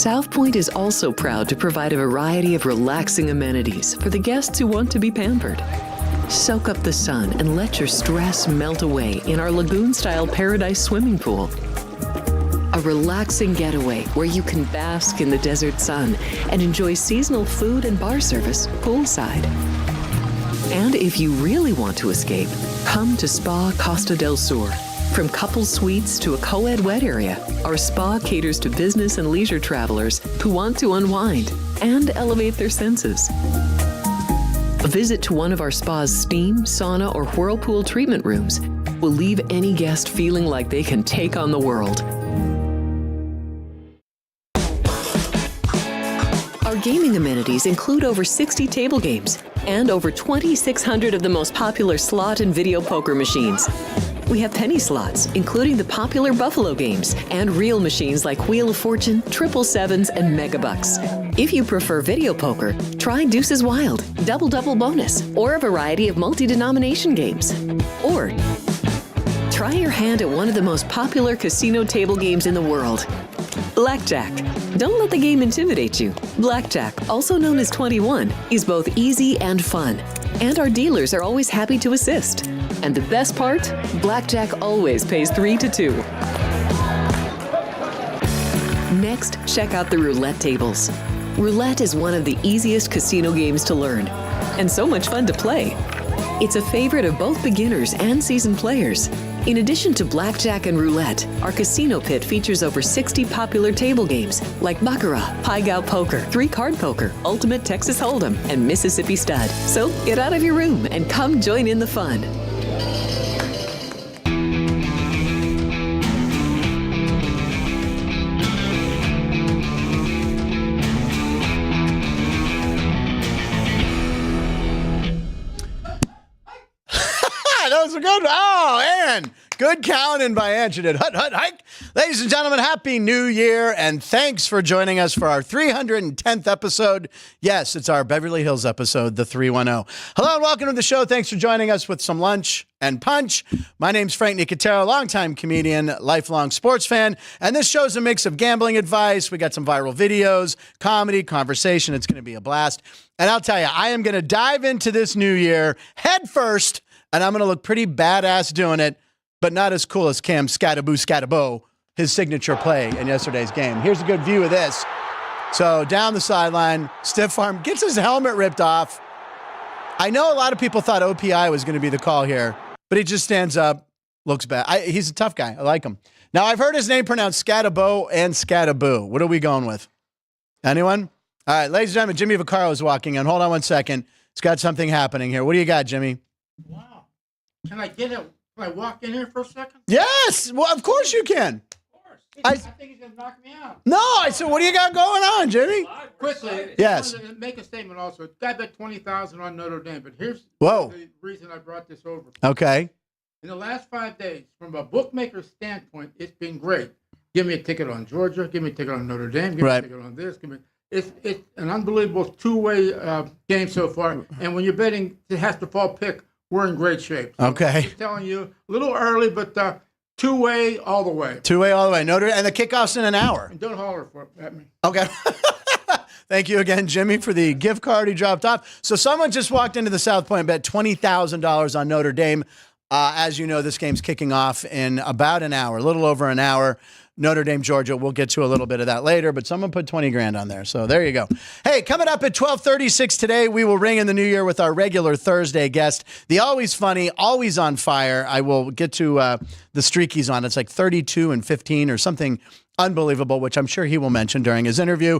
South Point is also proud to provide a variety of relaxing amenities for the guests who want to be pampered. Soak up the sun and let your stress melt away in our lagoon-style paradise swimming pool. A relaxing getaway where you can bask in the desert sun and enjoy seasonal food and bar service poolside. And if you really want to escape, come to Spa Costa del Sur. From couple suites to a co-ed wet area, our spa caters to business and leisure travelers who want to unwind and elevate their senses. A visit to one of our spa's steam, sauna, or whirlpool treatment rooms will leave any guest feeling like they can take on the world. Our gaming amenities include over 60 table games and over 2,600 of the most popular slot and video poker machines. We have penny slots, including the popular Buffalo games, and real machines like Wheel of Fortune, Triple Sevens, and Megabucks. If you prefer video poker, try Deuces Wild, Double Double Bonus, or a variety of multi-denomination games. Or try your hand at one of the most popular casino table games in the world, Blackjack. Don't let the game intimidate you. Blackjack, also known as 21, is both easy and fun. And our dealers are always happy to assist. And the best part? Blackjack always pays 3 to 2. Next, check out the roulette tables. Roulette is one of the easiest casino games to learn, and so much fun to play. It's a favorite of both beginners and seasoned players. In addition to blackjack and roulette, our casino pit features over 60 popular table games like Baccarat, Pai Gow Poker, 3-Card Poker, Ultimate Texas Hold'em, and Mississippi Stud. So get out of your room and come join in the fun. That was a good one. Oh, Ann. Good counting by Ann. She did hut, hut, hike. Ladies and gentlemen, Happy New Year, and thanks for joining us for our 310th episode. Yes, it's our Beverly Hills episode, the 310. Hello and welcome to the show. Thanks for joining us with some lunch and punch. My name's Frank Nicotero, longtime comedian, lifelong sports fan, and this show's a mix of gambling advice. We got some viral videos, comedy, conversation. It's going to be a blast. And I'll tell you, I am going to dive into this new year head first, and I'm going to look pretty badass doing it, but not as cool as Cam Skattebo, his signature play in yesterday's game. Here's a good view of this. So down the sideline, stiff arm, gets his helmet ripped off. I know a lot of people thought OPI was going to be the call here, but he just stands up, looks bad. He's a tough guy. I like him. Now, I've heard his name pronounced Skattebo and Skattebo. What are we going with? Anyone? All right, ladies and gentlemen, Jimmy Vaccaro is walking in. Hold on one second. He's got something happening here. What do you got, Jimmy? Wow. Can I get it? Can I walk in here for a second? Yes. Well, of course you can. Of course. I think he's going to knock me out. No, I said, what do you got going on, Jimmy? Quickly. Yes. I wanted to make a statement also. Guy bet $20,000 on Notre Dame, but here's the reason I brought this over. Okay. In the last 5 days, from a bookmaker standpoint, it's been great. Give me a ticket on Georgia. Give me a ticket on Notre Dame. Give me a ticket on this. It's an unbelievable two-way game so far. And when you're betting, it has to fall pick. We're in great shape. So okay. I'm just telling you, a little early, but two-way all the way. Two-way all the way. Notre Dame, and the kickoff's in an hour. And don't holler at me. Okay. Thank you again, Jimmy, for the gift card he dropped off. So someone just walked into the South Point and bet $20,000 on Notre Dame. As you know, this game's kicking off in about an hour, a little over an hour. Notre Dame, Georgia. We'll get to a little bit of that later, but someone put 20 grand on there. So there you go. Hey, coming up at 12:36 today, we will ring in the new year with our regular Thursday guest, the always funny, always on fire. I will get to the streak he's on. It's like 32 and 15 or something unbelievable, which I'm sure he will mention during his interview.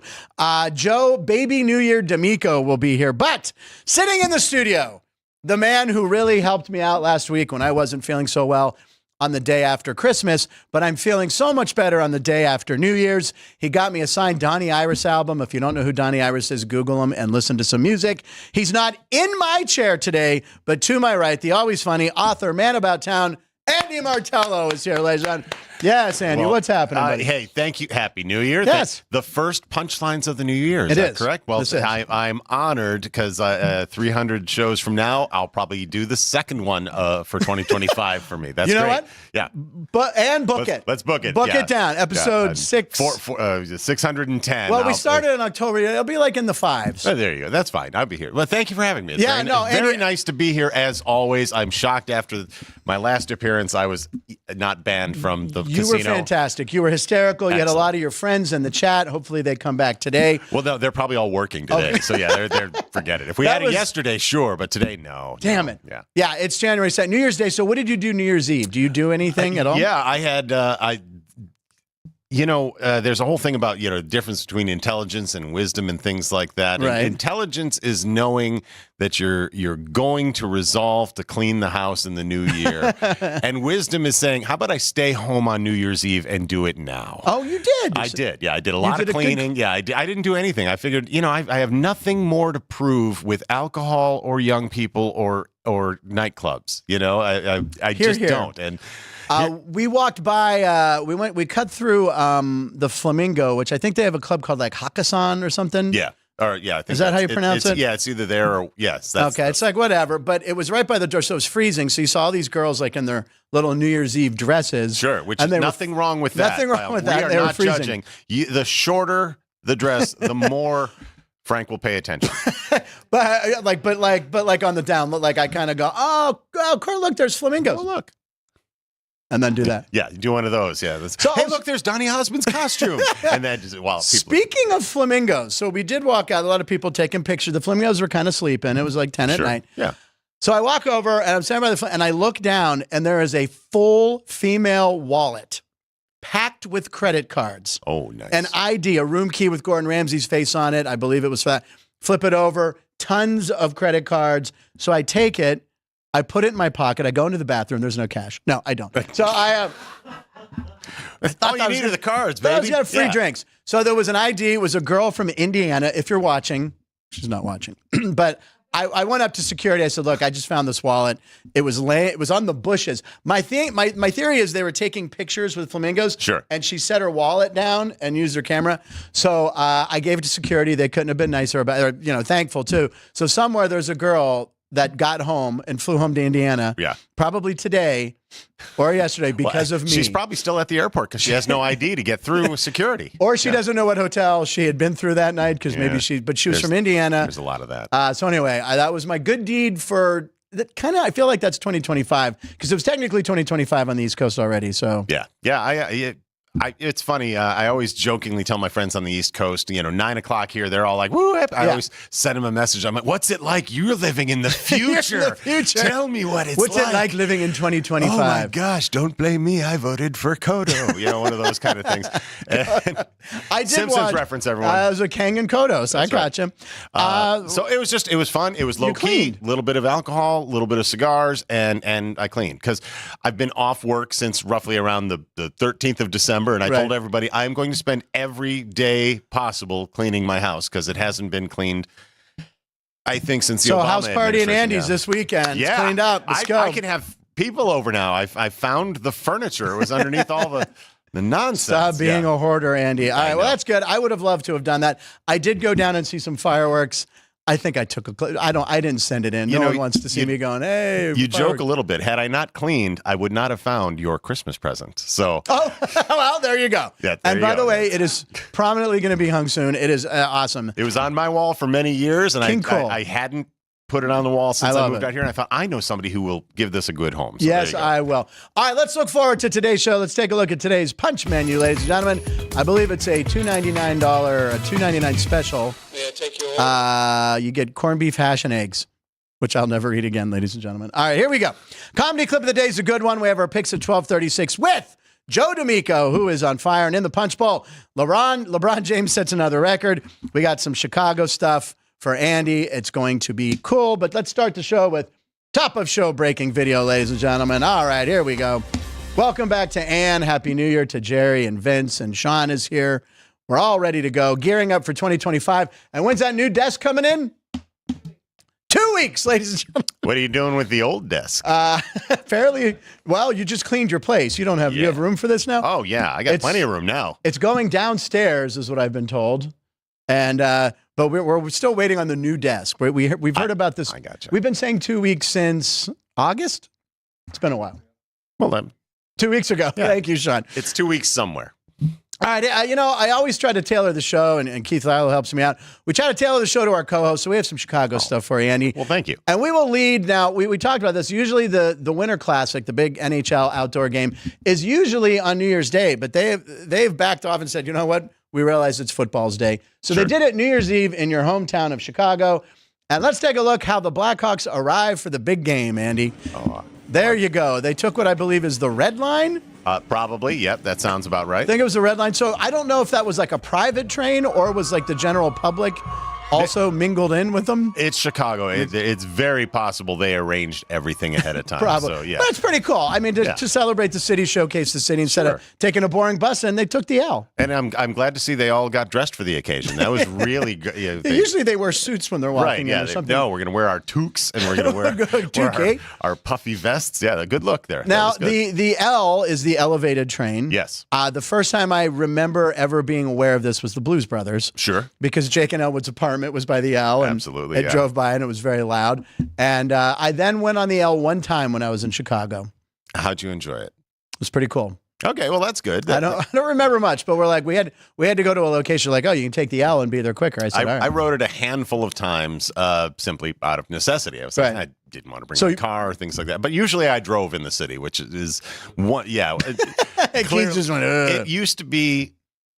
Joe Baby New Year D'Amico will be here, but sitting in the studio, the man who really helped me out last week when I wasn't feeling so well on the day after Christmas, but I'm feeling so much better on the day after New Year's. He got me a signed Donnie Iris album. If you don't know who Donnie Iris is, Google him and listen to some music. He's not in my chair today, but to my right, the always funny author, man about town, Andy Martello is here, ladies and gentlemen. Yes, Andy. Well, what's happening, buddy? Hey, thank you. Happy New Year. Yes. The first punchlines of the new year. Is that correct? Well, I'm honored because 300 shows from now, I'll probably do the second one for 2025 for me. That's you know great. what? Yeah. Book it. Let's book it. Book it down. Episode 610. Well, we started in October. It'll be like in the 5s. Oh, there you go. That's fine. I'll be here. Well, thank you for having me. It's very nice to be here as always. I'm shocked after my last appearance. I was not banned from the casino. You were fantastic. You were hysterical. You had a lot of your friends in the chat. Hopefully they come back today. Well, they're probably all working today. Okay. So yeah, they're forget it. If we had it yesterday, sure, but today, no. Damn it. Yeah. Yeah, it's January 2nd, New Year's Day. So what did you do New Year's Eve? Do you do anything at all? Yeah, I had there's a whole thing about, the difference between intelligence and wisdom and things like that. Right. And intelligence is knowing that you're going to resolve to clean the house in the new year. And wisdom is saying, how about I stay home on New Year's Eve and do it now? Oh, you did? I did. Yeah, I did a lot of cleaning. I didn't do anything. I figured, I have nothing more to prove with alcohol or young people or nightclubs. I just don't. And we walked by, we cut through the Flamingo, which I think they have a club called like Hakkasan or something. Yeah. I think is that how you pronounce it? Yeah, it's either there or yes. Okay, it's like whatever, but it was right by the door, so it was freezing. So you saw all these girls like in their little New Year's Eve dresses. Sure, which is nothing wrong with that. Nothing wrong with that. We are not judging. The shorter the dress, the more Frank will pay attention. but like on the down, like I kind of go, oh, Kurt, look, there's flamingos. Oh, look. And then do that. Yeah, do one of those. Yeah. Hey, look, there's Donny Osmond's costume. And then, speaking of flamingos, so we did walk out. A lot of people taking pictures. The flamingos were kind of sleeping. It was like 10 at night. Yeah. So I walk over and I'm standing by and I look down and there is a full female wallet packed with credit cards. Oh, nice. An ID, a room key with Gordon Ramsay's face on it. I believe it was that. Flip it over. Tons of credit cards. So I take it. I put it in my pocket. I go into the bathroom. There's no cash. No, I don't. So I have. All you need are the cards, baby. I was got free drinks. So there was an ID. It was a girl from Indiana. If you're watching, she's not watching. But I went up to security. I said, "Look, I just found this wallet. It was on the bushes. My theory is they were taking pictures with flamingos. Sure. And she set her wallet down and used her camera. So I gave it to security. They couldn't have been nicer about it. Thankful too. So somewhere there's a girl that got home and flew home to Indiana. Yeah. Probably today or yesterday because of me. She's probably still at the airport because she has no ID to get through security. Or she doesn't know what hotel she had been through that night because maybe she was from Indiana. There's a lot of that. So anyway, that was my good deed for that kind of, I feel like that's 2025 because it was technically 2025 on the East Coast already. So yeah. It's funny. I always jokingly tell my friends on the East Coast, 9 o'clock here, they're all like, woo. I always send them a message. I'm like, what's it like? You're living in the future. Tell me what it's like. What's it like living in 2025? Oh my gosh, don't blame me. I voted for Kodo. One of those kind of things. And I did Simpsons reference, everyone. I was a Kang and Kodo, so I got you. So it was fun. It was low key, a little bit of alcohol, a little bit of cigars, and I cleaned because I've been off work since roughly around the 13th of December. And I told everybody I'm going to spend every day possible cleaning my house because it hasn't been cleaned, I think, since the Obama house party in administration. Andy's this weekend. Yeah. It's cleaned up. Let's go. I can have people over now. I found the furniture. It was underneath all the nonsense. Stop being a hoarder, Andy. All right, well, that's good. I would have loved to have done that. I did go down and see some fireworks. I think I took a clip. I didn't send it in. No one wants to see me going, hey. You joke a little bit. Had I not cleaned, I would not have found your Christmas present. So. Oh, well, there you go. Yeah, and by the way, it is prominently going to be hung soon. It is awesome. It was on my wall for many years, and I hadn't put it on the wall since I moved out here, and I thought, I know somebody who will give this a good home. So yes, I will. All right, let's look forward to today's show. Let's take a look at today's punch menu, ladies and gentlemen. I believe it's a $2.99 special. Yeah, take your order. You get corned beef hash and eggs, which I'll never eat again, ladies and gentlemen. All right, here we go. Comedy clip of the day is a good one. We have our picks at 12:36 with Joe D'Amico, who is on fire. And in the punch bowl, LeBron James sets another record. We got some Chicago stuff for Andy. It's going to be cool, but let's start the show with top of show breaking video, ladies and gentlemen. All right, here we go. Welcome back to Ann. Happy New Year to Jerry and Vince, and Sean is here. We're all ready to go, gearing up for 2025. And when's that new desk coming in? 2 weeks, ladies and gentlemen. What are you doing with the old desk? Fairly well. You just cleaned your place. You don't have you have room for this now? Oh yeah, I got plenty of room now. It's going downstairs, is what I've been told, and but we're still waiting on the new desk. We've heard about this. I gotcha. We've been saying 2 weeks since August. It's been a while. Well then, 2 weeks ago. Yeah. Thank you, Sean. It's 2 weeks somewhere. All right, I always try to tailor the show, and Keith Lyle helps me out. We try to tailor the show to our co-host, so we have some Chicago stuff for you, Andy. Well, thank you. And we will lead now. We talked about this. Usually the Winter Classic, the big NHL outdoor game, is usually on New Year's Day, but they've backed off and said, you know what? We realize it's football's day. So They did it New Year's Eve in your hometown of Chicago. And let's take a look how the Blackhawks arrived for the big game, Andy. There you go. They took what I believe is the Red Line. Probably. Yep. That sounds about right. I think it was the Red Line. So I don't know if that was like a private train or was like the general public also mingled in with them. It's Chicago. It's very possible they arranged everything ahead of time. Probably. So, yeah. But it's pretty cool. I mean, to celebrate the city, showcase the city instead of taking a boring bus in, they took the L. And I'm glad to see they all got dressed for the occasion. That was really good. Usually they wear suits when they're walking in or something. No, we're going to wear our toques and we're going to wear our puffy vests. Yeah, a good look there. Now, the L is the elevated train. Yes. The first time I remember ever being aware of this was the Blues Brothers. Sure. Because Jake and Elwood's apartment was by the L. And absolutely. It drove by and it was very loud. And I then went on the L one time when I was in Chicago. How'd you enjoy it? It was pretty cool. Okay, well that's good. I don't remember much, but we're like we had to go to a location like, oh, you can take the L and be there quicker. I said, all right. I rode it a handful of times simply out of necessity. I was like, I didn't want to bring my car or things like that. But usually I drove in the city, which is one. Yeah, Keith just went. It used to be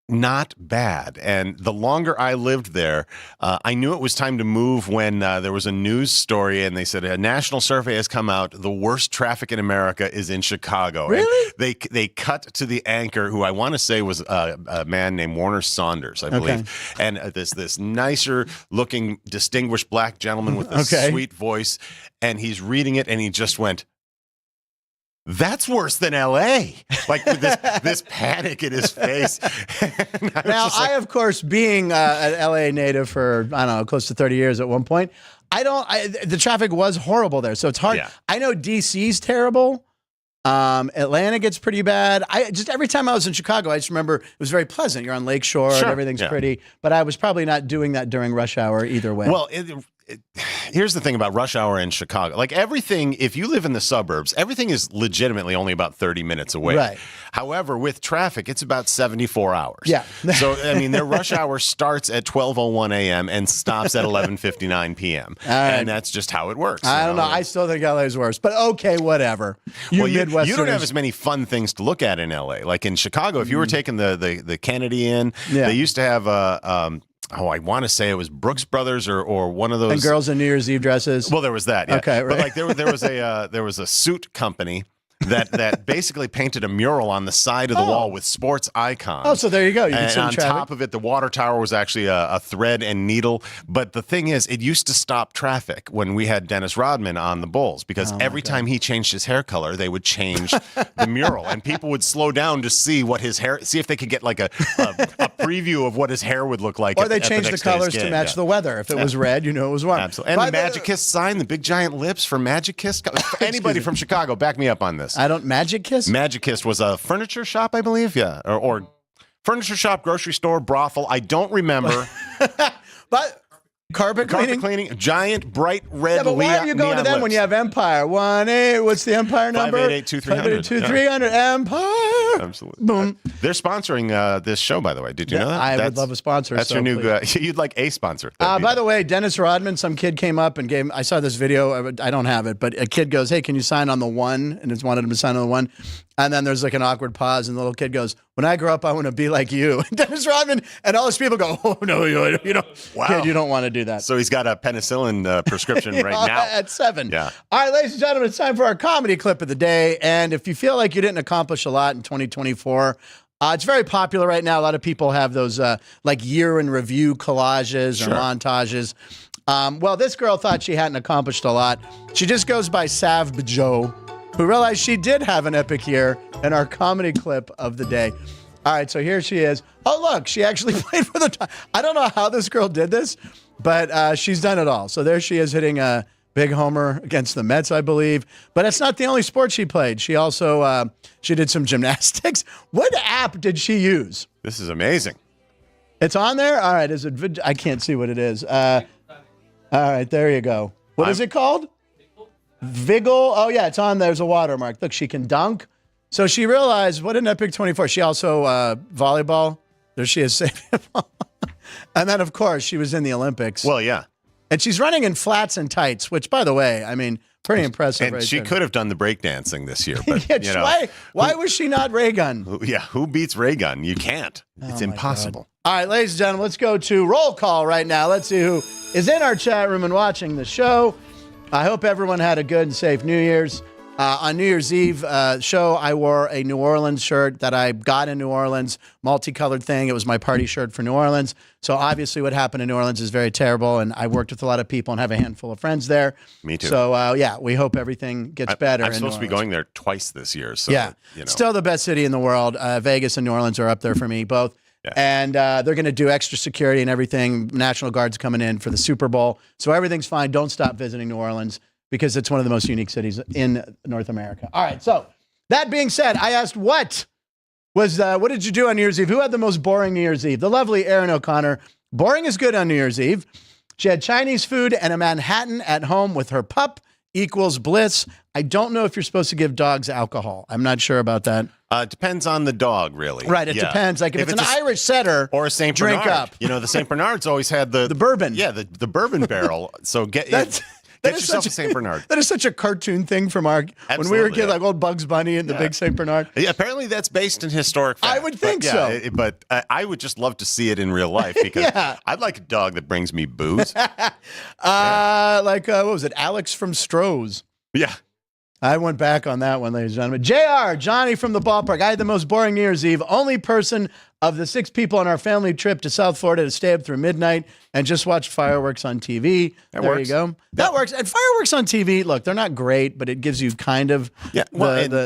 not bad. And the longer I lived there, I knew it was time to move when there was a news story and they said a national survey has come out. The worst traffic in America is in Chicago. Really? And they cut to the anchor, who I want to say was a man named Warner Saunders, I believe. Okay. And this nicer looking, distinguished black gentleman with a sweet voice. And he's reading it and he just went, "That's worse than L.A." Like with this panic in his face. I of course, being an L.A. native for, I don't know, close to 30 years at one point, the traffic was horrible there. So it's hard. Yeah. I know D.C.'s terrible. Atlanta gets pretty bad. Every time I was in Chicago, I just remember it was very pleasant. You're on Lakeshore and everything's pretty. But I was probably not doing that during rush hour either way. Well, here's the thing about rush hour in Chicago. Like everything, if you live in the suburbs, everything is legitimately only about 30 minutes away. Right. However, with traffic, it's about 74 hours. Yeah. So, I mean, their rush hour starts at 12:01 a.m. and stops at 11:59 p.m. And that's just how it works. I don't know. I still think LA is worse. But okay, whatever. You Midwesterners. You don't have as many fun things to look at in LA. Like in Chicago, if you were taking the Kennedy in, they used to have I want to say it was Brooks Brothers or one of those. And girls in New Year's Eve dresses. Well, there was that. Yeah. Okay, right. But like there was a suit company that basically painted a mural on the side of the wall with sports icons. Oh, so there you go. You can and see on traffic. top of it, the water tower was actually a thread and needle. But the thing is, it used to stop traffic when we had Dennis Rodman on the Bulls, because every time he changed his hair color, they would change the mural, and people would slow down to see what his hair, see if they could get like a preview of what his hair would look like. Or they changed the colors to match the weather. If it was red, you know it was warm. Absolutely. And the Magic Kiss sign, the big giant lips for Magic Kiss. Anybody from Chicago, back me up on this. Magic Kiss? Magic Kiss was a furniture shop, I believe. Yeah. Or furniture shop, grocery store, brothel. I don't remember. But carpet cleaning? Giant, bright red. Yeah, but why are you going to them when you have Empire? 1-8. What's the Empire number? 588-2300. Empire. Absolutely. Boom. They're sponsoring this show, by the way. Did you know that? I would love a sponsor. That's your new. You'd like a sponsor. By the way, Dennis Rodman. Some kid came up and gave. I saw this video. I don't have it, but a kid goes, "Hey, can you sign on the one?" And it's wanted him to sign on the one. And then there's like an awkward pause, and the little kid goes, "When I grow up, I want to be like you." And Dennis Rodman and all his people go, "Oh no, you don't, wow. Kid, you don't want to do that." So he's got a penicillin prescription right now at 7. Yeah. All right, ladies and gentlemen, it's time for our comedy clip of the day. And if you feel like you didn't accomplish a lot in 2024. It's very popular right now. A lot of people have those like year in review collages or montages. Well, this girl thought she hadn't accomplished a lot. She just goes by Sav Joe, who realized she did have an epic year in our comedy clip of the day. All right, so here she is. Oh, look, she actually played for the. I don't know how this girl did this, but she's done it all. So there she is hitting Big homer against the Mets, I believe. But that's not the only sport she played. She also she did some gymnastics. What app did she use? This is amazing. It's on there? All right. Is it? I can't see what it is. All right. There you go. What is it called? Viggle. Oh, yeah. It's on. There's a watermark. Look, she can dunk. So she realized, what an epic 24. She also volleyball. There she is. And then, of course, she was in the Olympics. Well, yeah. And she's running in flats and tights, which, by the way, I mean, pretty impressive. And right she there. could have done the breakdancing this year. But, yeah, why was she not Ray Gun? Who beats Ray Gun? You can't. It's impossible. God. All right, ladies and gentlemen, let's go to roll call right now. Let's see who is in our chat room and watching the show. I hope everyone had a good and safe New Year's. On New Year's Eve show, I wore a New Orleans shirt that I got in New Orleans, multicolored thing. It was my party shirt for New Orleans. So obviously what happened in New Orleans is very terrible, and I worked with a lot of people and have a handful of friends there. Me too. So, yeah, we hope everything gets better. I'm supposed to be going there twice this year. So, yeah, still the best city in the world. Vegas and New Orleans are up there for me, both. Yeah. And they're going to do extra security and everything. National Guard's coming in for the Super Bowl. So everything's fine. Don't stop visiting New Orleans, because it's one of the most unique cities in North America. All right, so that being said, I asked what did you do on New Year's Eve? Who had the most boring New Year's Eve? The lovely Erin O'Connor. Boring is good on New Year's Eve. She had Chinese food and a Manhattan at home with her pup equals bliss. I don't know if you're supposed to give dogs alcohol. I'm not sure about that. It depends on the dog, really. Right, it depends. Like if it's an Irish setter or a St. Bernard, drink up. The St. Bernard's always had the bourbon. Yeah, the bourbon barrel. So get yourself a St. Bernard. That is such a cartoon thing from when we were kids, like old Bugs Bunny and the big St. Bernard. Yeah, apparly that's based in historic fact. I would think so. But I would just love to see it in real life, because I'd like a dog that brings me booze. Like, what was it? Alex from Stroh's. Yeah. I went back on that one, ladies and gentlemen. JR, Johnny from the ballpark. I had the most boring New Year's Eve. Only person of the 6 people on our family trip to South Florida to stay up through midnight and just watch fireworks on TV. There you go. That works. And fireworks on TV, look, they're not great, but it gives you kind of... Yeah,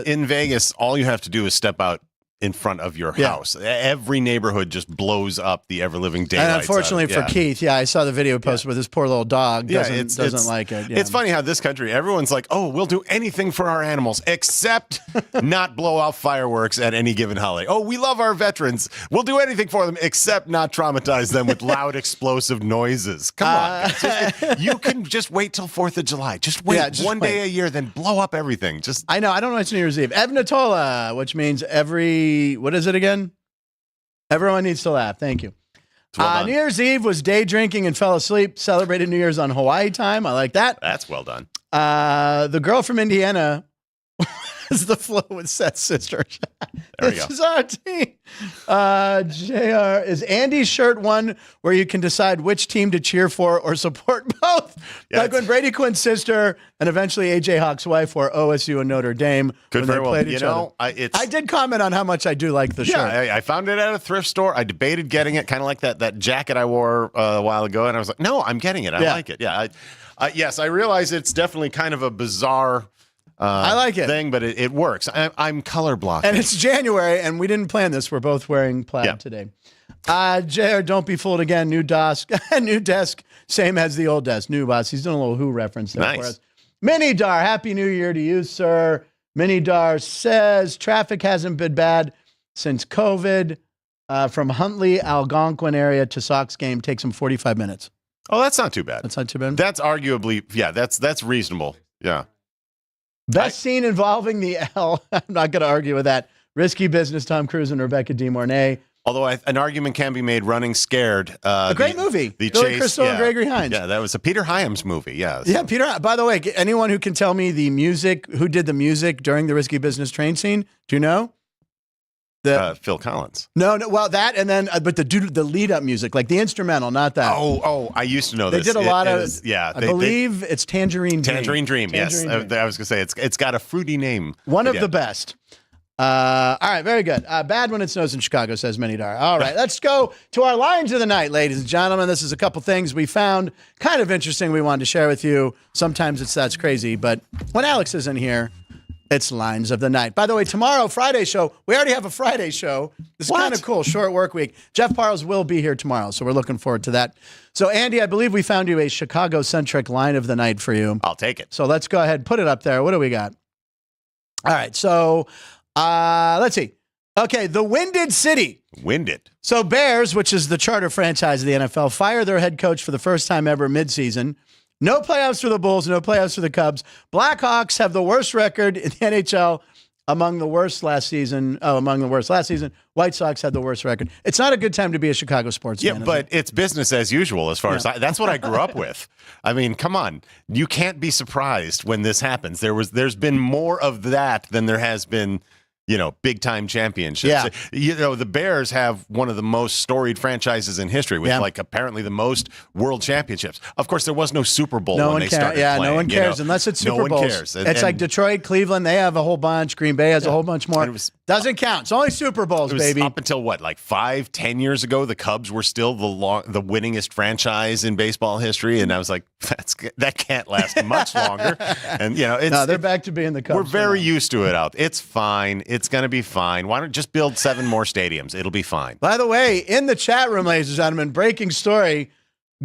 in Vegas, all you have to do is step out in front of your house. Every neighborhood just blows up the ever-living daylights. And unfortunately for Keith, I saw the video posted with his poor little dog. Doesn't like it. Yeah. It's funny how this country, everyone's like, oh, we'll do anything for our animals except not blow out fireworks at any given holiday. Oh, we love our veterans. We'll do anything for them except not traumatize them with loud explosive noises. Come on, guys. You can just wait till 4th of July. Just wait one day a year, then blow up everything. I know. I don't know it's New Year's Eve. Evnatola, which means what is it again? Everyone needs to laugh. Thank you. New Year's Eve was day drinking and fell asleep. Celebrated New Year's on Hawaii time. I like that. That's well done. The girl from Indiana is the flow with Seth's sister. This is our team. JR, is Andy's shirt one where you can decide which team to cheer for or support both? Yeah, like when Brady Quinn's sister and eventually AJ Hawk's wife were OSU and Notre Dame. Could very well. Each other. I did comment on how much I do like the shirt. I found it at a thrift store. I debated getting it, kind of like that jacket I wore a while ago, and I was like, no, I'm getting it. I like it. Yeah. Yes, I realize it's definitely kind of a bizarre I like it thing, but it works. I'm color blocking. And it's January, and we didn't plan this. We're both wearing plaid today. JR, don't be fooled again. New desk, same as the old desk. New boss. He's doing a little Who reference there for us. Mini Dar, Happy New Year to you, sir. Mini Dar says traffic hasn't been bad since COVID. From Huntley, Algonquin area to Sox game takes him 45 minutes. Oh, that's not too bad. That's not too bad. That's arguably, that's reasonable. Yeah. Best scene involving the L. I'm not going to argue with that. Risky Business, Tom Cruise and Rebecca De Mornay. Although an argument can be made, Running Scared. A great movie. The Billy chase, Crystal and Gregory Hines. Yeah, that was a Peter Hyams movie. Yeah. Yeah, Peter. By the way, anyone who can tell me the music, who did the music during the Risky Business train scene? Do you know? Phil Collins. No. Well, that and then, but the lead up music, like the instrumental, not that. Oh, I used to know this. They did a lot of. I believe it's Tangerine Dream. Tangerine Dream. Yes, I was going to say it's got a fruity name. One of the best. All right, very good. Bad when it snows in Chicago, says Minidar. All right, let's go to our lines of the night, ladies and gentlemen. This is a couple things we found kind of interesting we wanted to share with you. Sometimes that's crazy, but when Alex isn't here, It's Lines of the Night. By the way, tomorrow, Friday show. We already have a Friday show. It's kind of cool. Short work week. Jeff Parles will be here tomorrow, so we're looking forward to that. So, Andy, I believe we found you a Chicago-centric line of the night for you. I'll take it. So let's go ahead and put it up there. What do we got? All right, so let's see. Okay, the Winded City. Winded. So Bears, which is the charter franchise of the NFL, fire their head coach for the first time ever midseason. No playoffs for the Bulls, no playoffs for the Cubs. Blackhawks have the worst record in the NHL, among the worst last season. White Sox had the worst record. It's not a good time to be a Chicago sports fan. Yeah, but it's business as usual as far as that's what I grew up with. I mean, come on. You can't be surprised when this happens. There's been more of that than there has been, big time championships. Yeah. The Bears have one of the most storied franchises in history with apparently the most world championships. Of course, there was no Super Bowl when they started playing. No one cares unless it's Super Bowls. No one cares. It's like Detroit, Cleveland, they have a whole bunch. Green Bay has a whole bunch more. Doesn't count. It's only Super Bowls, baby. Up until 5-10 years ago, the Cubs were still the winningest franchise in baseball history, and I was like, that can't last much longer. And they're back to being the Cubs. We're very used to it out. It's fine. It's going to be fine. Why don't just build 7 more stadiums? It'll be fine. By the way, in the chat room, ladies and gentlemen, breaking story: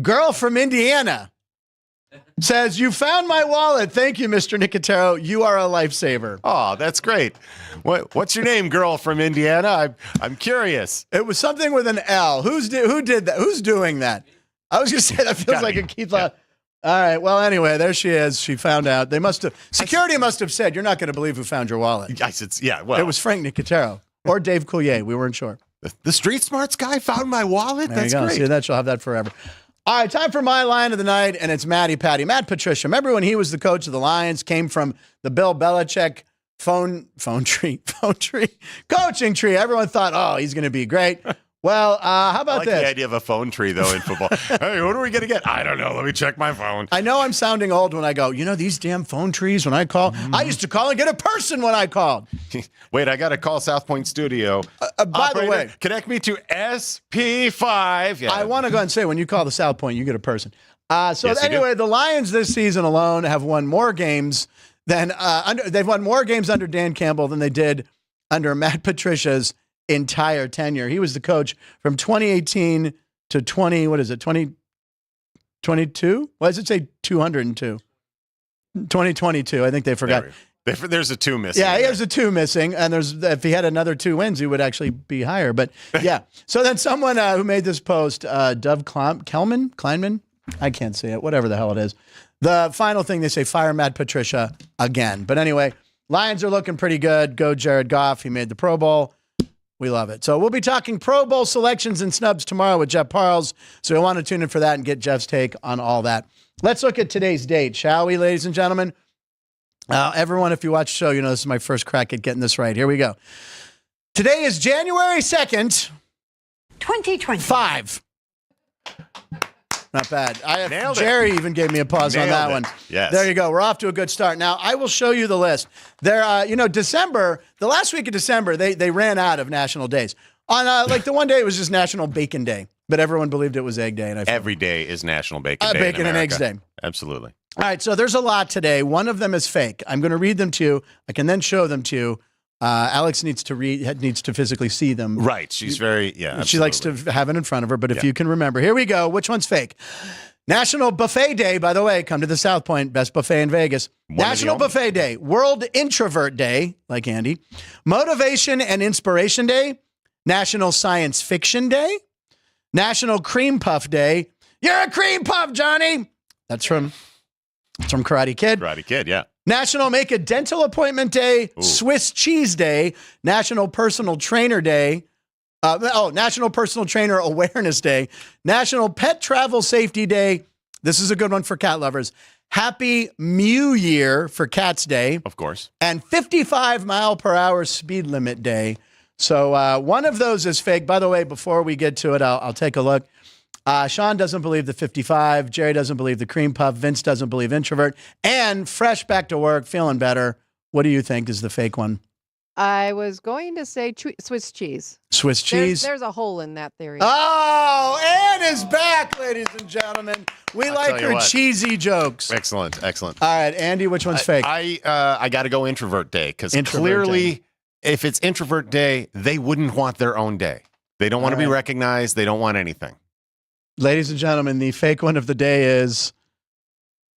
girl from Indiana says, "You found my wallet. Thank you, Mr. Nicotero. You are a lifesaver." Oh, that's great. What's your name, girl from Indiana? I'm curious. It was something with an L. Who did that? Who's doing that? I was going to say that feels like a Keith Law. All right. Well, anyway, there she is. She found out. Security must have said, "You're not going to believe who found your wallet." I said, "Yeah." Well, it was Frank Nicotero or Dave Coulier. We weren't sure. The street smarts guy found my wallet. There That's you go. great. See, that she'll have that forever. All right, time for my line of the night, and it's Matt Patricia. Remember when he was the coach of the Lions, came from the Bill Belichick coaching tree. Everyone thought, oh, he's going to be great. Well, how about I like this? the idea of a phone tree, though, in football. Hey, what are we going to get? I don't know. Let me check my phone. I know I'm sounding old when I go, these damn phone trees when I call. I used to call and get a person when I called. Wait, I got to call South Point Studio. By the way, connect me to SP5. Yeah. I want to go and say, when you call the South Point, you get a person. Yes, anyway, the Lions this season alone have won more games than they've won more games under Dan Campbell than they did under Matt Patricia's entire tenure. He was the coach from 2018 to 2022? Why does it say 202? 2022. I think they forgot. There's a 2 missing. Yeah, there's a 2 missing, and if he had another 2 wins, he would actually be higher. But yeah. So then someone who made this post, Dove Kleinman, I can't say it. Whatever the hell it is. The final thing they say, fire Matt Patricia again. But anyway, Lions are looking pretty good. Go Jared Goff. He made the Pro Bowl. We love it. So we'll be talking Pro Bowl selections and snubs tomorrow with Jeff Parles. So you'll want to tune in for that and get Jeff's take on all that. Let's look at today's date, shall we, ladies and gentlemen? Everyone, if you watch the show, this is my first crack at getting this right. Here we go. Today is January 2nd. 2025. Not bad. Nailed Jerry it. even gave me a pause on that one. Yes. There you go. We're off to a good start. Now, I will show you the list. There, December, the last week of December, they ran out of national days. On the one day, it was just National Bacon Day, but everyone believed it was Egg Day. And every day is National Bacon Day. Bacon and Eggs Day. Absolutely. All right, so there's a lot today. One of them is fake. I'm going to read them to you. I can then show them to you. Alex needs to physically see them. Right. She's she likes to have it in front of her, but if you can remember. Here we go. Which one's fake? National Buffet Day, by the way. Come to the South Point, best buffet in Vegas. National Buffet Day. World Introvert Day, like Andy. Motivation and Inspiration Day. National Science Fiction Day. National Cream Puff Day. You're a cream puff, Johnny. That's from Karate Kid. Karate Kid, yeah. National Make a Dental Appointment Day, Ooh. Swiss Cheese Day, National Personal Trainer Day, National Personal Trainer Awareness Day, National Pet Travel Safety Day. This is a good one for cat lovers. Happy Mew Year for Cats Day. Of course. And 55 mile per hour speed limit day. So one of those is fake. By the way, before we get to it, I'll take a look. Sean doesn't believe the 55. Jerry doesn't believe the cream puff. Vince doesn't believe introvert. And fresh back to work, feeling better. What do you think is the fake one? I was going to say Swiss cheese. Swiss cheese. There's a hole in that theory. Oh, Ann is back, ladies and gentlemen. We like her cheesy jokes. Excellent. All right, Andy, which one's fake? I got to go introvert day because clearly, if it's introvert day, they wouldn't want their own day. They don't want to be recognized. They don't want anything. Ladies and gentlemen, the fake one of the day is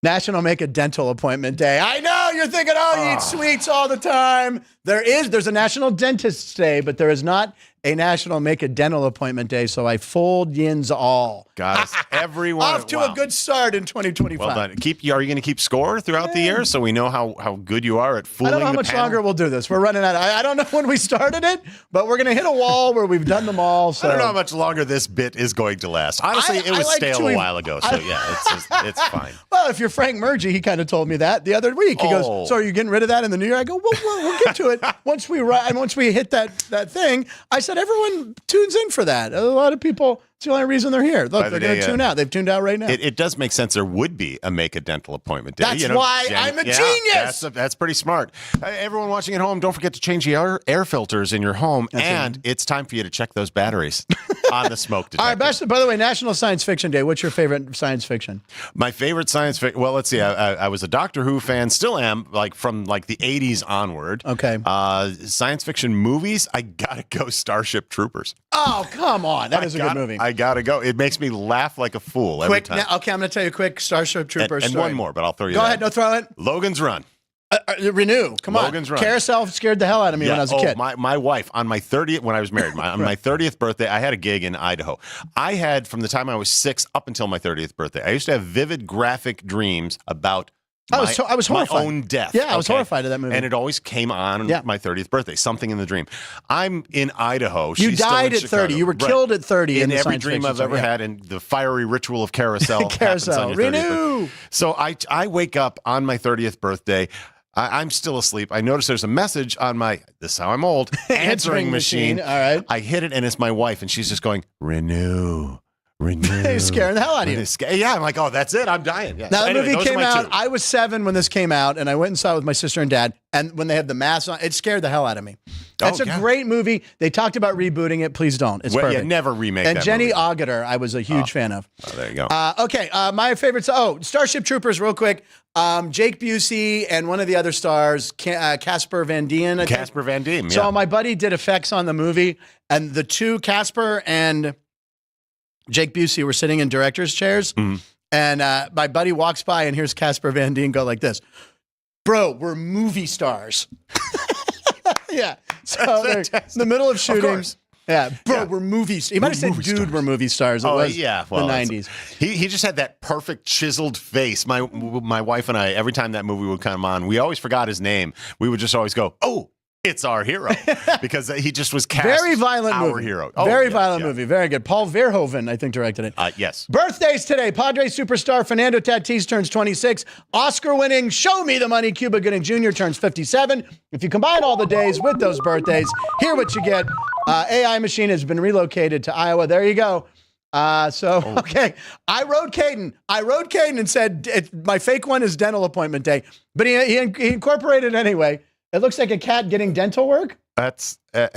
National Make a Dental Appointment Day. I know you're thinking, you eat sweets all the time. There's a National Dentist Day, but there is not a National Make a Dental Appointment Day. So I fold yins all. Guys, everyone off to a good start in 2025. Well done. Are you going to keep score throughout the year so we know how good you are at fooling the I don't know how much panel? longer we'll do this. We're running out. I don't know when we started it, but we're going to hit a wall where we've done them all. So. I don't know how much longer this bit is going to last. Honestly, it was stale a while ago, so it's fine. Well, if you're Frank Murgy, he kind of told me that the other week. He goes, "So are you getting rid of that in the new year?" I go, "We'll get to it once we hit that thing." I said, "Everyone tunes in for that. A lot of people. It's the only reason they're here. Look, they're going to tune out. They've tuned out right now." It does make sense. There would be a Make a Dental Appointment Day. That's why I'm a genius. That's pretty smart. Everyone watching at home, don't forget to change the air filters in your home. It's time for you to check those batteries on the smoke detector. All right, by the way, National Science Fiction Day. What's your favorite science fiction? My favorite science fiction. Well, let's see. I was a Doctor Who fan. Still am. From the 80s onward. Okay. Science fiction movies. I gotta go. Starship Troopers. Oh, come on. That is a good movie. I gotta go. It makes me laugh like a fool every time. I'm going to tell you a quick Starship Troopers and story. one more, but I'll throw you. Go ahead. No, throw it. Logan's Run. Renew. Come Logan's on. Run. Carousel scared the hell out of me when I was a kid. My wife, on my 30th, when I was married, on my 30th birthday, I had a gig in Idaho. I had, from the time I was 6 up until my 30th birthday, I used to have vivid graphic dreams about I was horrified. My own death. Yeah, I was horrified of that movie. And it always came on my 30th birthday, something in the dream. I'm in Idaho. You died at 30. You were killed at 30 in the every dream I've ever had, in the fiery ritual of carousel. Carousel. Renew. So I wake up on my 30th birthday. I'm still asleep. I notice there's a message on my, this is how I'm old, answering machine. All right. I hit it, and it's my wife, and she's just going, renew. They're scaring the hell out of you. Yeah, I'm like, oh, that's it. I'm dying. Yeah. Now, the movie came out. I was 7 when this came out, and I went and saw it with my sister and dad. And when they had the masks on, it scared the hell out of me. It's a great movie. They talked about rebooting it. Please don't. It's perfect. Yeah, never remake that And Jenny movie. Agutter, I was a huge fan of. Oh, there you go. Okay, my favorites. Starship Troopers, real quick. Jake Busey and one of the other stars, Casper Van Dien. Casper Van Dien, yeah. So my buddy did effects on the movie, and the two, Casper and Jake Busey, were sitting in director's chairs, and my buddy walks by, and here's Casper Van Dien go like this. Bro, we're movie stars. Yeah. So they're in the middle of shooting. Of course. Yeah, bro, we're movies. He might have said, "Dude, we're movie stars." It was the 90s. He just had that perfect chiseled face. My wife and I, every time that movie would come on, we always forgot his name. We would just always go, "Oh, it's our hero," because he just was cast. Very violent our movie. Hero. Very violent movie. Very good. Paul Verhoeven, I think, directed it. Yes. Birthdays today. Padres superstar Fernando Tatis turns 26. Oscar-winning Show Me the Money Cuba Gooding Jr. turns 57. If you combine all the days with those birthdays, hear what you get. AI Machine has been relocated to Iowa. There you go. Okay. I wrote Caden and said, my fake one is dental appointment day. But he incorporated it anyway. It looks like a cat getting dental work. That's so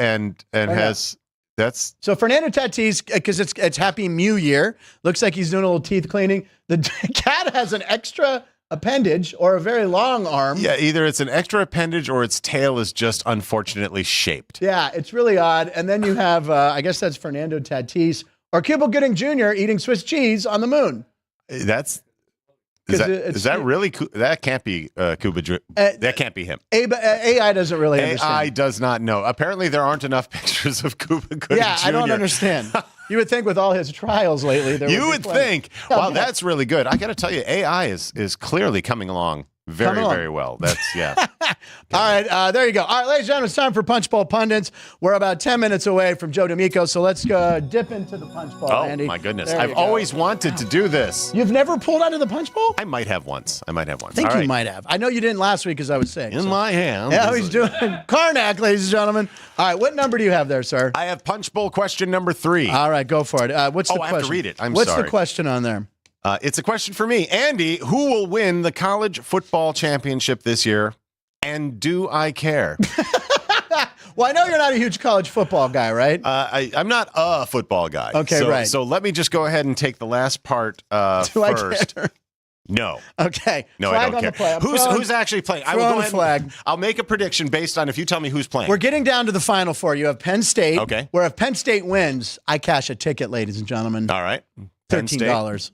Fernando Tatis, because it's Happy Mew year. Looks like he's doing a little teeth cleaning. The cat has an extra appendage or a very long arm. Yeah, either it's an extra appendage or its tail is just unfortunately shaped. Yeah, it's really odd. And then you have, I guess that's Fernando Tatis or Cuba Gooding Jr. eating Swiss cheese on the moon. Is that really? That can't be Cuba. That can't be him. AI doesn't really understand. AI does not know. Apparently, there aren't enough pictures of Cuba Gooding Jr. I don't understand. You would think with all his trials lately, there would think. Wow, that's really good. I got to tell you, AI is clearly coming along very well. That's, yeah. All right, there you go. All right, ladies and gentlemen, it's time for Punch Bowl Pundits. We're about 10 minutes away from Joe D'Amico, so let's go dip into the Punch Bowl, Andy. Oh, my goodness. I've always wanted to do this. You've never pulled out of the Punch Bowl? I might have once. I think you might have. I know you didn't last week because I was sick. My hand. Yeah, he's doing Karnak, ladies and gentlemen. All right, what number do you have there, sir? I have Punch Bowl question number 3. All right, go for it. What's the question? I have to read it. What's the question on there? It's a question for me. Andy, who will win the college football championship this year? And do I care? Well, I know you're not a huge college football guy, right? I'm not a football guy. Okay, right. So let me just go ahead and take the last part first. No. Okay. No, flag I don't care. Who's actually playing? I will go ahead flag. I'll make a prediction based on if you tell me who's playing. We're getting down to the Final Four. You have Penn State. Okay. Where if Penn State wins, I cash a ticket, ladies and gentlemen. All right. $13.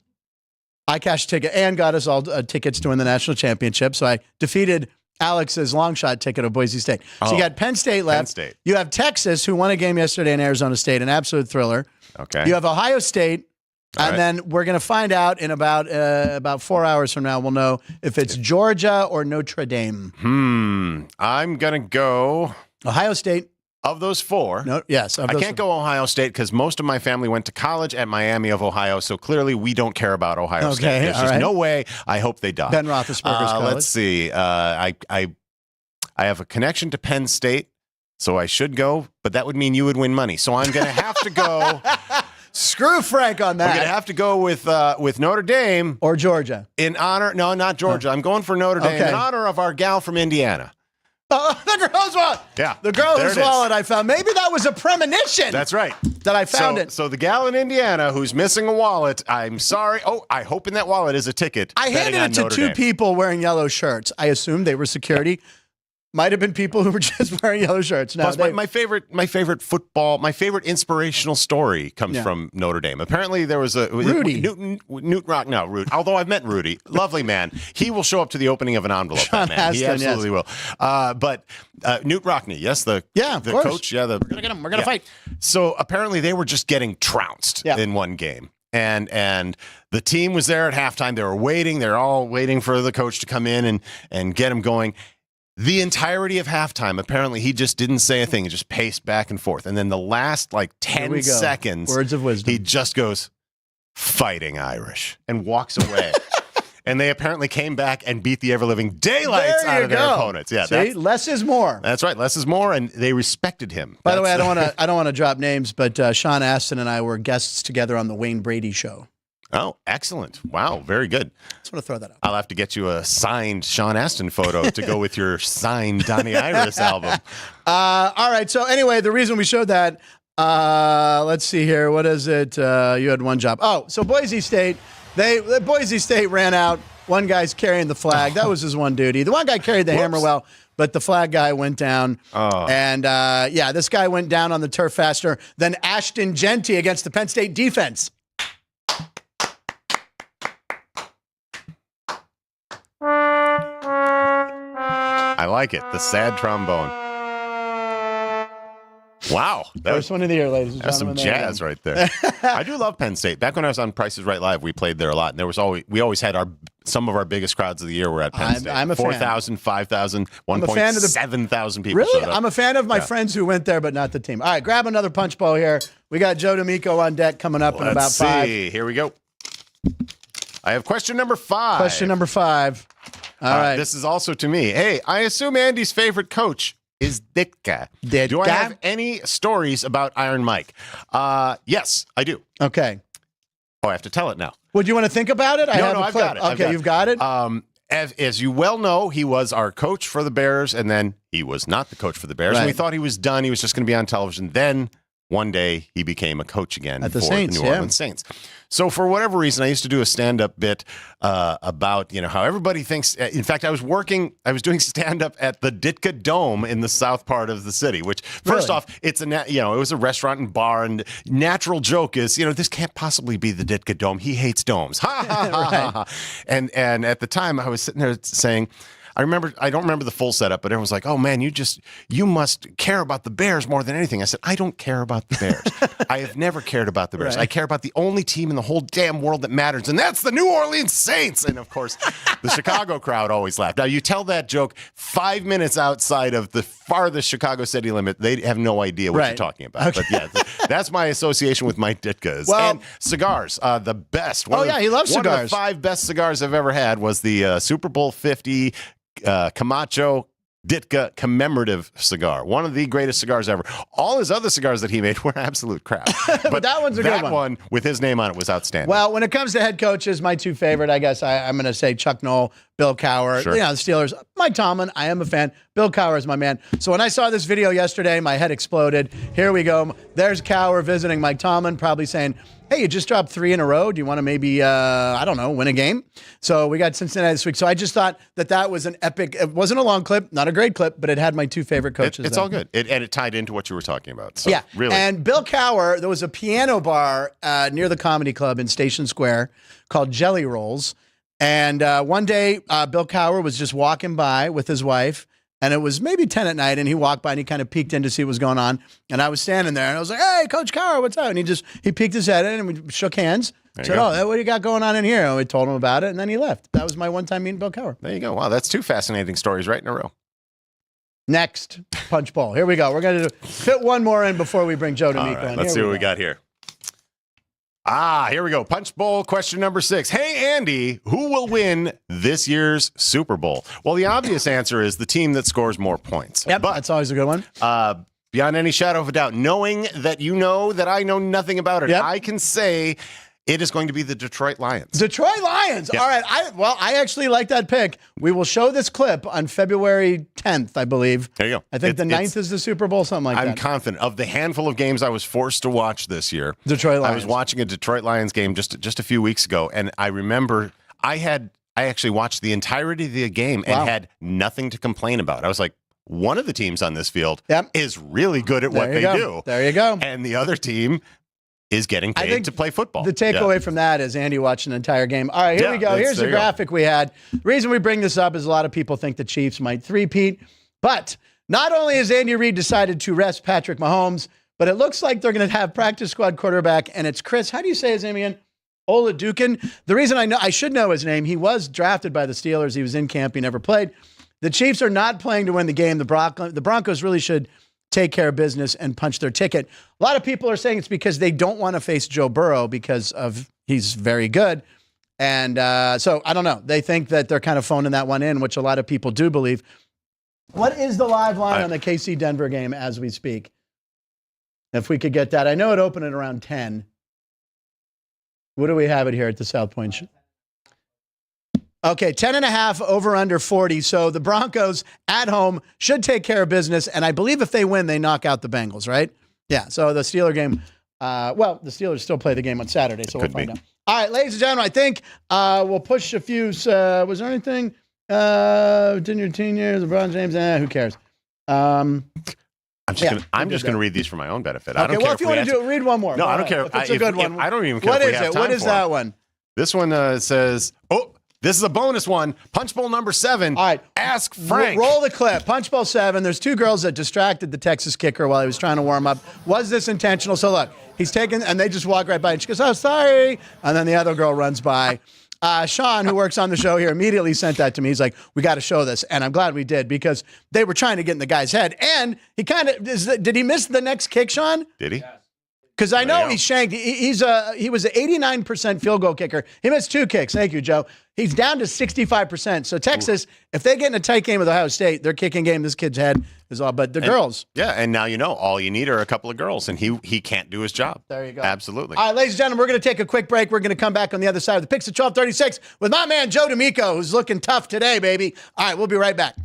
I cashed a ticket and got us all tickets to win the national championship. So I defeated Alex's long shot ticket of Boise State. So you got Penn State left. Penn State. You have Texas, who won a game yesterday in Arizona State, an absolute thriller. Okay. You have Ohio State. And then we're going to find out in about 4 hours from now. We'll know if it's Georgia or Notre Dame. I'm going to go Ohio State. Of those four. No, yes. I can't go Ohio State because most of my family went to college at Miami of Ohio. So clearly we don't care about Ohio State. There's just no way. I hope they die. Ben Roethlisberger's college. Let's see. I have a connection to Penn State, so I should go. But that would mean you would win money. So I'm going to have to go. Screw Frank on that. I'm going to have to go with Notre Dame. Or Georgia. In honor, no, not Georgia. I'm going for Notre Dame in honor of our gal from Indiana. Oh, the girl's wallet. Yeah. The girl's wallet I found. Maybe that was a premonition. That's right. That I found it. So the gal in Indiana who's missing a wallet, I'm sorry. Oh, I hope in that wallet is a ticket. I handed it to two people wearing yellow shirts. I assumed they were security. Might have been people who were just wearing yellow shirts. No, plus, my favorite inspirational story comes from Notre Dame. Apparently, there was a Rudy. Rudy. Although I've met Rudy, lovely man. He will show up to the opening of an envelope. Sean that man. He Astin, absolutely will. But Newt Rockne, yes, the coach, we're gonna get him. We're gonna fight. So apparently, they were just getting trounced in one game. And the team was there at halftime. They were waiting. They're all waiting for the coach to come in and get him going. The entirety of halftime, apparently, he just didn't say a thing. He just paced back and forth. And then the last, 10 seconds, words of wisdom. He just goes, "Fighting Irish," and walks away. And they apparently came back and beat the ever-living daylights out of their opponents. Yeah, see, less is more. That's right. Less is more, and they respected him. By the way, I don't want to drop names, but Sean Astin and I were guests together on the Wayne Brady show. Oh, excellent. Wow, very good. Just want to throw that out. I'll have to get you a signed Sean Astin photo to go with your signed Donnie Iris album. All right. So anyway, the reason we showed that, let's see here. What is it? You had one job. Oh, so Boise State, Boise State ran out. One guy's carrying the flag. That was his one duty. The one guy carried the hammer well, but the flag guy went down. And this guy went down on the turf faster than Ashton Genty against the Penn State defense. I like it. The sad trombone. Wow. First one of the year, ladies and gentlemen. That's some jazz right there. I do love Penn State. Back when I was on Price is Right Live, we played there a lot. And we always had some of our biggest crowds of the year were at Penn State. I'm a 4,000, 5,000, 1.7,000 people. Really? Showed up. I'm a fan of my friends who went there, but not the team. All right, grab another punch bowl here. We got Joe D'Amico on deck coming up in about 5. Let's see. Here we go. I have question number 5. Question number 5. All right. This is also to me. Hey, I assume Andy's favorite coach is Ditka. Do I have any stories about Iron Mike? Yes, I do. Okay. Oh, I have to tell it now. Would you want to think about it? I've got it. Okay, you've got it? As you well know, he was our coach for the Bears, and then he was not the coach for the Bears. Right. And we thought he was done. He was just going to be on television. Then one day he became a coach again at the for Saints, the New Orleans Saints. So for whatever reason, I used to do a stand-up bit about how everybody thinks. In fact, I was doing stand-up at the Ditka Dome in the south part of the city. Which first off, it's it was a restaurant and bar, and natural joke is this can't possibly be the Ditka Dome. He hates domes. Ha ha ha ha ha. And at the time, I was sitting there saying. I don't remember the full setup, but everyone was like, "Oh man, you must care about the Bears more than anything." I said, "I don't care about the Bears. I have never cared about the Bears. Right. I care about the only team in the whole damn world that matters, and that's the New Orleans Saints." And of course, the Chicago crowd always laughed. Now you tell that joke 5 minutes outside of the farthest Chicago city limit, they have no idea what you're talking about. Okay. But yeah, that's my association with Mike Ditka's. And cigars, the best. He loves cigars. One of the 5 best cigars I've ever had was the Super Bowl 50 Camacho Ditka commemorative cigar. One of the greatest cigars ever. All his other cigars that he made were absolute crap. But that one's a good one. That one with his name on it was outstanding. Well, when it comes to head coaches, my two favorite, I guess I'm going to say Chuck Noll, Bill Cowher. Sure. You know, the Steelers. Mike Tomlin, I am a fan. Bill Cowher is my man. So when I saw this video yesterday, my head exploded. Here we go. There's Cowher visiting Mike Tomlin, probably saying, hey, you just dropped 3 in a row. Do you want to maybe, I don't know, win a game? So we got Cincinnati this week. So I just thought that was an epic, it wasn't a long clip, not a great clip, but it had my two favorite coaches. It's all good. And it tied into what you were talking about. So, yeah. Really. And Bill Cowher, there was a piano bar near the Comedy Club in Station Square called Jelly Rolls. And one day, Bill Cowher was just walking by with his wife. And it was maybe 10 at night, and he walked by and he kind of peeked in to see what was going on. And I was standing there, and I was like, hey, Coach Cowher, what's up? And he peeked his head in, and we shook hands. Said, oh, what do you got going on in here? And we told him about it, and then he left. That was my one time meeting Bill Cowher. There you go. Wow, that's 2 fascinating stories right in a row. Next, Punch Bowl. Here we go. We're going to fit one more in before we bring Joe D'Amico in. Let's see what we got here. Here we go. Punch Bowl question number 6. Hey, Andy, who will win this year's Super Bowl? Well, the obvious answer is the team that scores more points. Yep, but that's always a good one. Beyond any shadow of a doubt, knowing that you know that I know nothing about it, I can say it is going to be the Detroit Lions. Detroit Lions. Yep. All right. I actually like that pick. We will show this clip on February 10th, I believe. There you go. I think the 9th is the Super Bowl, something like that. I'm confident. Of the handful of games I was forced to watch this year, Detroit Lions. I was watching a Detroit Lions game just a few weeks ago, and I remember I actually watched the entirety of the game and had nothing to complain about. I was like, one of the teams on this field is really good at what they do. There you go. And the other team is getting paid to play football. The takeaway from that is Andy watched an entire game. All right, here we go. Here's the graphic we had. The reason we bring this up is a lot of people think the Chiefs might three-peat. But not only has Andy Reid decided to rest Patrick Mahomes, but it looks like they're going to have practice squad quarterback, and it's Chris. How do you say his name again? Oladukin. The reason I should know his name, he was drafted by the Steelers. He was in camp. He never played. The Chiefs are not playing to win the game. The Broncos really should take care of business and punch their ticket. A lot of people are saying it's because they don't want to face Joe Burrow because he's very good. And so I don't know. They think that they're kind of phoning that one in, which a lot of people do believe. What is the live line on the KC Denver game as we speak? If we could get that. I know it opened at around 10. What do we have it here at the South Point? Okay, 10.5 over under 40. So the Broncos at home should take care of business. And I believe if they win, they knock out the Bengals, right? Yeah. So the Steeler game, the Steelers still play the game on Saturday. So we'll find out. All right, ladies and gentlemen, I think we'll push a few. Was there anything? Didn't your teen years, LeBron James? Who cares? I'm just gonna read these for my own benefit. Okay, I don't care if you want to do it, read one more. No, I don't care. If it's a good one. I don't even care. What if we is have it? time What is for that it. one? This one says, this is a bonus one. Punch Bowl number 7. All right. Ask Frank. Roll the clip. Punch Bowl 7. There's 2 girls that distracted the Texas kicker while he was trying to warm up. Was this intentional? So look, he's taken, and they just walk right by, and she goes, oh, sorry. And then the other girl runs by. Sean, who works on the show here, immediately sent that to me. He's like, we got to show this. And I'm glad we did, because they were trying to get in the guy's head. And he kind of, did he miss the next kick, Sean? Did he? Because I know he shanked. He was an 89% field goal kicker. He missed 2 kicks. Thank you, Joe. He's down to 65%. So Texas, if they get in a tight game with Ohio State, their kicking game, this kid's head is all. But the girls. Yeah, and now you know all you need are a couple of girls, and he can't do his job. There you go. Absolutely. All right, ladies and gentlemen, we're going to take a quick break. We're going to come back on the other side of the picks at 12:36 with my man Joe D'Amico, who's looking tough today, baby. All right, we'll be right back.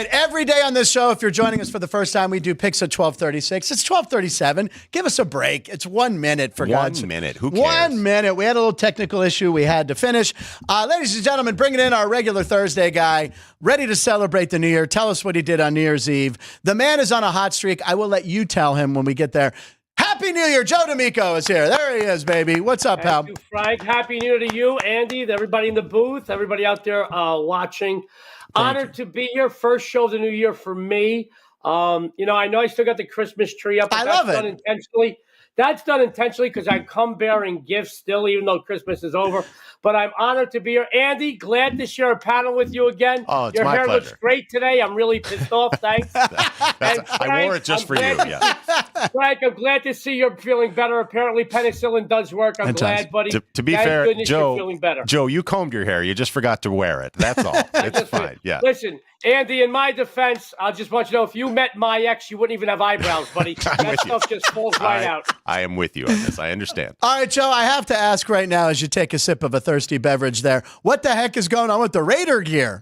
right, every day on this show, if you're joining us for the first time, we do picks at 12:36. It's 12:37. Give us a break. It's 1 minute for God's sake. 1 minute. Who cares? 1 minute. We had a little technical issue we had to finish. Ladies and gentlemen, bringing in our regular Thursday guy, ready to celebrate the new year. Tell us what he did on New Year's Eve. The man is on a hot streak. I will let you tell him when we get there. Happy New Year. Joe D'Amico is here. There he is, baby. What's up, pal? Thank you, Frank. Happy New Year to you, Andy, to everybody in the booth, everybody out there watching. Honored to be here. First show of the new year for me. I know I still got the Christmas tree up. I love it. Done intentionally. That's done intentionally because I come bearing gifts still, even though Christmas is over. But I'm honored to be here. Andy, glad to share a panel with you again. Oh, it's Your my hair pleasure. looks great today. I'm really pissed off. Thanks. I wore it just for you. Yeah. Frank, I'm glad to see you're feeling better. Apparently, penicillin does work. I'm glad, buddy. To be Thank fair, goodness Joe, you're feeling better. Joe, you combed your hair. You just forgot to wear it. That's all. It's fine. Yeah. Listen, Andy, in my defense, I just want you to know, if you met my ex, you wouldn't even have eyebrows, buddy. That stuff just falls right out. I am with you on this. I understand. All right, Joe, I have to ask right now as you take a sip of a thirsty beverage there, what the heck is going on with the Raider gear?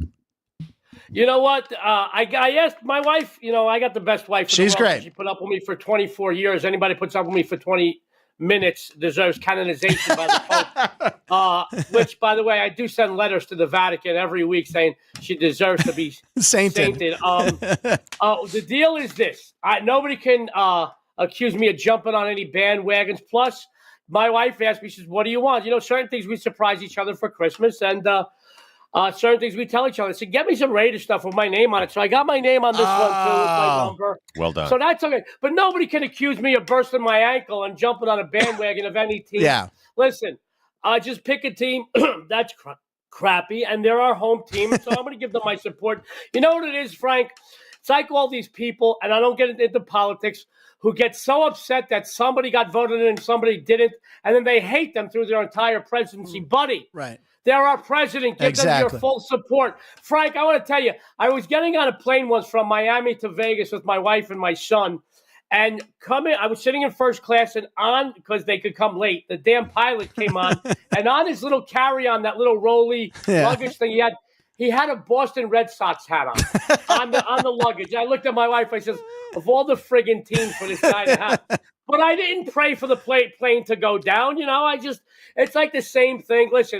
You know what? I asked my wife, I got the best wife in She's the world. great. She put up with me for 24 years. Anybody puts up with me for 20 minutes deserves canonization by the Pope. Which, by the way, I do send letters to the Vatican every week saying she deserves to be Sainted. The deal is this. Nobody can accuse me of jumping on any bandwagons. Plus, my wife asked me, she says, what do you want? Certain things we surprise each other for Christmas, and certain things we tell each other. So get me some Raider stuff with my name on it. So I got my name on this one, too, with my number. Well done. So that's okay. But nobody can accuse me of bursting my ankle and jumping on a bandwagon of any team. Yeah. Listen, just pick a team that's crappy, and they're our home team, so I'm going to give them my support. You know what it is, Frank? It's like all these people, and I don't get into politics, who get so upset that somebody got voted in and somebody didn't, and then they hate them through their entire presidency. Buddy, Right. they're our president. Give them your full support. Frank, I want to tell you, I was getting on a plane once from Miami to Vegas with my wife and my son, and I was sitting in first class, and because they could come late, the damn pilot came on, and on his little carry-on, that little rolly luggage thing he had a Boston Red Sox hat on the luggage. I looked at my wife. I says, of all the friggin' teams for this guy to have. But I didn't pray for the plane to go down. It's like the same thing. Listen,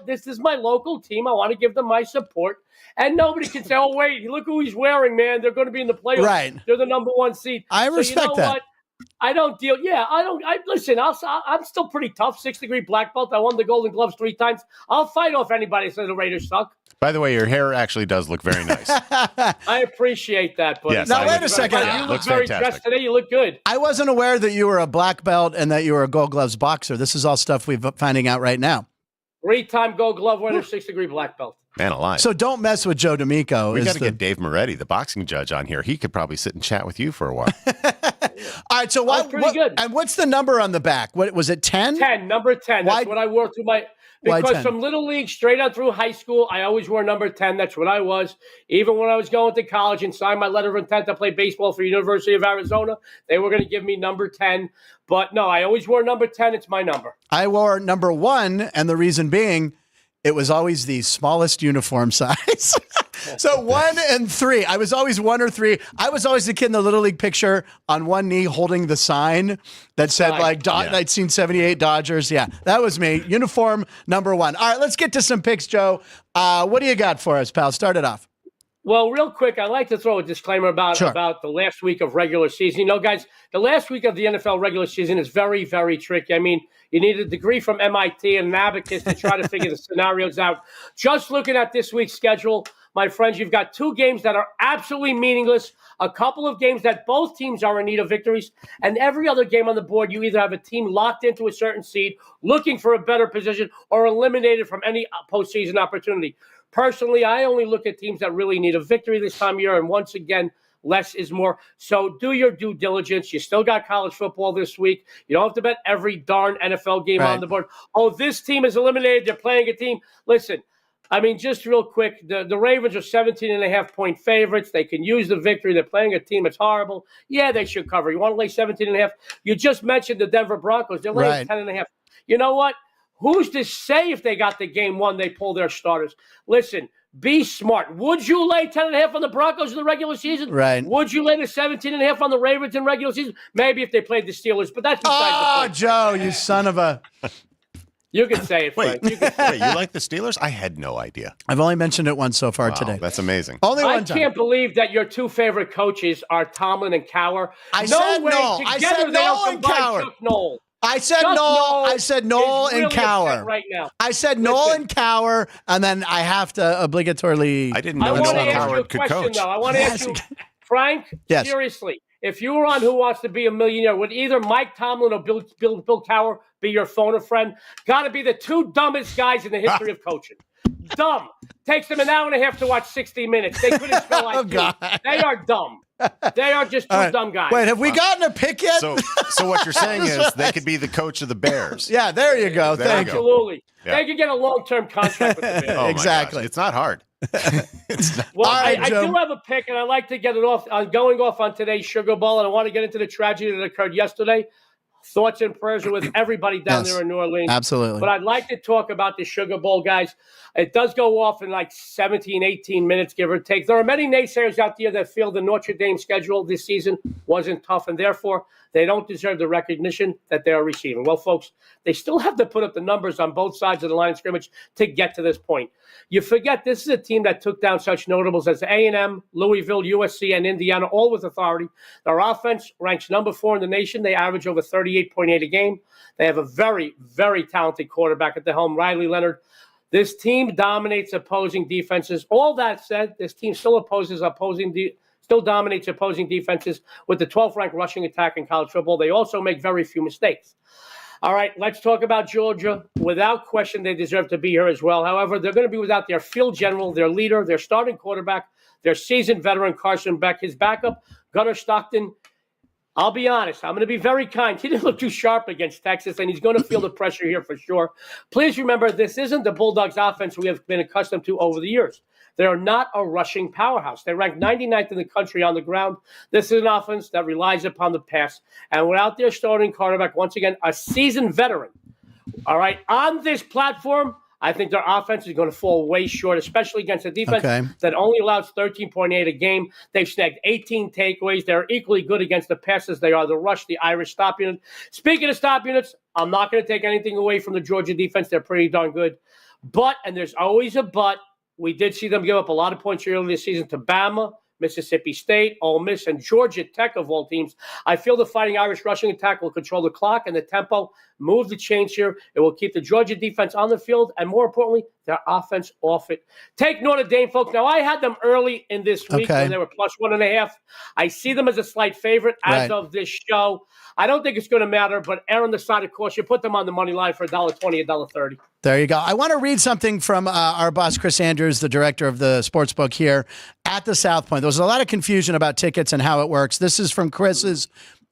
this is my local team. I want to give them my support. And nobody can say, oh, wait, look who he's wearing, man. They're going to be in the playoffs. Right. They're the number one seed. I respect that. What? I don't deal. Yeah, I don't. Listen. I'm still pretty tough. 6-degree black belt. I won the Golden Gloves 3 times. I'll fight off anybody that says the Raiders suck. By the way, your hair actually does look very nice. I appreciate that, buddy. Yes, Now, wait a second. You look looks very fantastic. dressed today. You look good. I wasn't aware that you were a black belt and that you were a Gold Gloves boxer. This is all stuff we're finding out right now. 3-time Gold Glove winner, 6-degree black belt. Man alive. So don't mess with Joe D'Amico. We got to get Dave Moretti, the boxing judge, on here. He could probably sit and chat with you for a while. All right, so pretty good. And what's the number on the back? What was it, 10? 10, number 10. That's what I wore through my. Why Because 10? from Little League straight on through high school, I always wore number 10. That's what I was. Even when I was going to college and signed my letter of intent to play baseball for University of Arizona, they were going to give me number 10. But no, I always wore number 10. It's my number. I wore number 1, and the reason being, it was always the smallest uniform size. So 1 and 3. I was always 1 or 3. I was always the kid in the Little League picture on one knee holding the sign that said, I'd seen 78 Dodgers. Yeah, that was me. Uniform number 1. All right, let's get to some picks, Joe. What do you got for us, pal? Start it off. Well, real quick, I'd like to throw a disclaimer about the last week of regular season. Guys, the last week of the NFL regular season is very, very tricky. I mean, you need a degree from MIT and an abacus to try to figure the scenarios out. Just looking at this week's schedule, my friends, you've got 2 games that are absolutely meaningless, a couple of games that both teams are in need of victories, and every other game on the board, you either have a team locked into a certain seed, looking for a better position, or eliminated from any postseason opportunity. Personally, I only look at teams that really need a victory this time of year, and once again, less is more. So do your due diligence. You still got college football this week. You don't have to bet every darn NFL game on the board. Oh, this team is eliminated. They're playing a team. Listen, I mean, just real quick, the Ravens are 17.5-point favorites. They can use the victory. They're playing a team that's horrible. Yeah, they should cover. You want to lay 17.5? You just mentioned the Denver Broncos. They're laying 10.5. You know what? Who's to say if they got the game won, they pull their starters? Listen, Be smart. Would you lay 10.5 on the Broncos in the regular season? Right. Would you lay the 17.5 on the Ravens in regular season? Maybe if they played the Steelers, but that's besides the point. Joe, you son of a... You can say it, Frank. Wait, you like the Steelers? I had no idea. I've only mentioned it once so far today. That's amazing. Only one I time. can't believe that your two favorite coaaches are Tomlin and Cowher. I said Noel. I said Noel and Cowher. Chuck Noll. I said Noel. I said Noel and really Cowher. right now. I said Noel and Cowher, and then I have to obligatorily. I didn't know I want to Noel ask you Cowher a could question, coach. though. I want to ask you, Frank, Yes. seriously, if you were on Who Wants to Be a Millionaire, would either Mike Tomlin or Bill Cowher be your phone a friend? Got to be the two dumbest guys in the history of coaching. Dumb. Takes them an hour and a half to watch 60 Minutes. They couldn't spell IQ. They are dumb. They are just two dumb guys. Wait, have we gotten a pick yet? So what you're saying is they could be the coach of the Bears. Yeah, there you go. Thank you. Absolutely. Yeah. They could get a long-term contract with the Bears. Oh my Exactly. gosh. It's not hard. Well, All right, I Joe. do have a pick, and I'd like to get it off. Going off on today's Sugar Bowl, and I want to get into the tragedy that occurred yesterday. Thoughts and prayers are with everybody down there in New Orleans. Absolutely. But I'd like to talk about the Sugar Bowl, guys. It does go off in like 17, 18 minutes, give or take. There are many naysayers out there that feel the Notre Dame schedule this season wasn't tough, and therefore they don't deserve the recognition that they are receiving. Well, folks, they still have to put up the numbers on both sides of the line of scrimmage to get to this point. You forget this is a team that took down such notables as A&M, Louisville, USC, and Indiana, all with authority. Their offense ranks number 4 in the nation. They average over 38.8 a game. They have a very, very talented quarterback at the helm, Riley Leonard. This team dominates opposing defenses. All that said, this team still dominates opposing defenses with the 12th ranked rushing attack in college football. They also make very few mistakes. All right, let's talk about Georgia. Without question, they deserve to be here as well. However, they're going to be without their field general, their leader, their starting quarterback, their seasoned veteran Carson Beck, his backup, Gunnar Stockton. I'll be honest. I'm going to be very kind. He didn't look too sharp against Texas, and he's going to feel the pressure here for sure. Please remember, this isn't the Bulldogs offense we have been accustomed to over the years. They are not a rushing powerhouse. They rank 99th in the country on the ground. This is an offense that relies upon the pass. And without their starting quarterback, once again, a seasoned veteran, all right, on this platform, I think their offense is going to fall way short, especially against a defense that only allows 13.8 a game. They've snagged 18 takeaways. They're equally good against the passes. They are the rush, the Irish stop unit. Speaking of stop units, I'm not going to take anything away from the Georgia defense. They're pretty darn good. But, and there's always a but, we did see them give up a lot of points earlier this season to Bama, Mississippi State, Ole Miss, and Georgia Tech of all teams. I feel the Fighting Irish rushing attack will control the clock and the tempo, move the chains here. It will keep the Georgia defense on the field, and more importantly, their offense off it. Take Notre Dame, folks. Now, I had them early in this week when they were plus 1.5. I see them as a slight favorite as of this show. I don't think it's going to matter, but err on the side of caution. Put them on the money line for $1.20, $1.30. There you go. I want to read something from our boss, Chris Andrews, the director of the sportsbook here at the South Point. There was a lot of confusion about tickets and how it works. This is from Chris's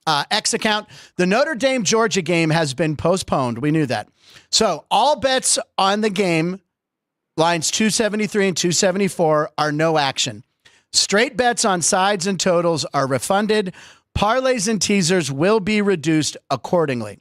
X account. The Notre Dame Georgia game has been postponed. We knew that. So all bets on the game, lines 273 and 274, are no action. Straight bets on sides and totals are refunded. Parlays and teasers will be reduced accordingly.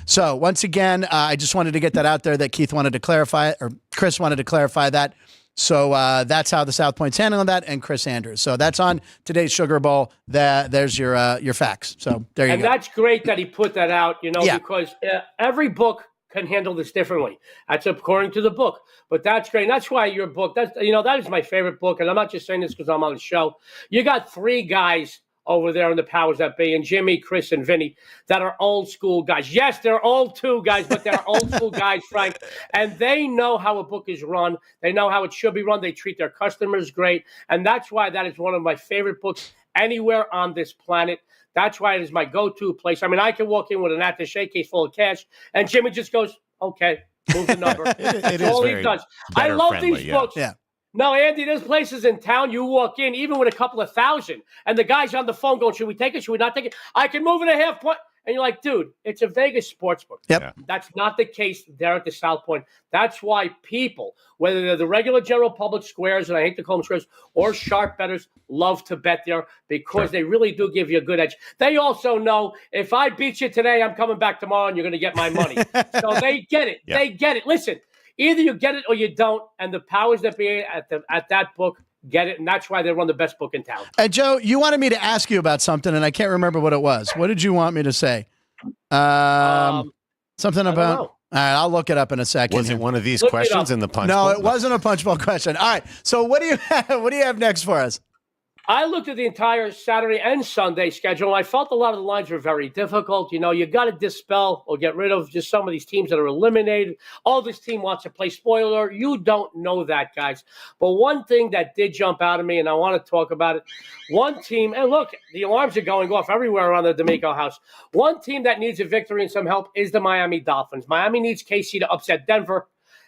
So once again, I just wanted to get that out there that Keith wanted to clarify, or Chris wanted to clarify that. So that's how the South Point's handling that, and Chris Andrews. So that's on today's Sugar Bowl. There's your facts. So there you go. And that's great that he put that out, because every book can handle this differently. That's according to the book. But that's great. And that's why your book, that is my favorite book. And I'm not just saying this because I'm on the show. You got 3 guys over there in the powers that be, and Jimmy, Chris, and Vinny, that are old school guys. Yes, they're old too, guys, but they're old school guys, Frank. And they know how a book is run. They know how it should be run. They treat their customers great. And that's why that is one of my favorite books anywhere on this planet. That's why it is my go-to place. I mean, I can walk in with an attaché case full of cash, and Jimmy just goes, okay, move the number. That's all he does. I love these books. Yeah. No, Andy, there's places in town you walk in, even with a couple of thousand, and the guy's on the phone going, should we take it? Should we not take it? I can move it a half point. And you're like, dude, it's a Vegas sports book. Yep. Yeah. That's not the case there at the South Point. That's why people, whether they're the regular general public squares, and I hate to call them squares, or sharp bettors, love to bet there because they really do give you a good edge. They also know if I beat you today, I'm coming back tomorrow and you're going to get my money. So they get it. Yeah. They get it. Listen, Either you get it or you don't, and the powers that be at that book get it, and that's why they run the best book in town. Joe, you wanted me to ask you about something, and I can't remember what it was. What did you want me to say? Something about. All right, I'll look it up in a second. Was it one of these questions in the punch bowl? No, it wasn't a punch bowl question. All right, so what do you have next for us? I looked at the entire Saturday and Sunday schedule, and I felt a lot of the lines were very difficult. You know, you got to dispel or get rid of just some of these teams that are eliminated. Oh, this team wants to play spoiler. You don't know that, guys. But one thing that did jump out at me, and I want to talk about it, one team, and look, the alarms are going off everywhere around the D'Amico house. One team that needs a victory and some help is the Miami Dolphins. Miami needs KC to upset Denver.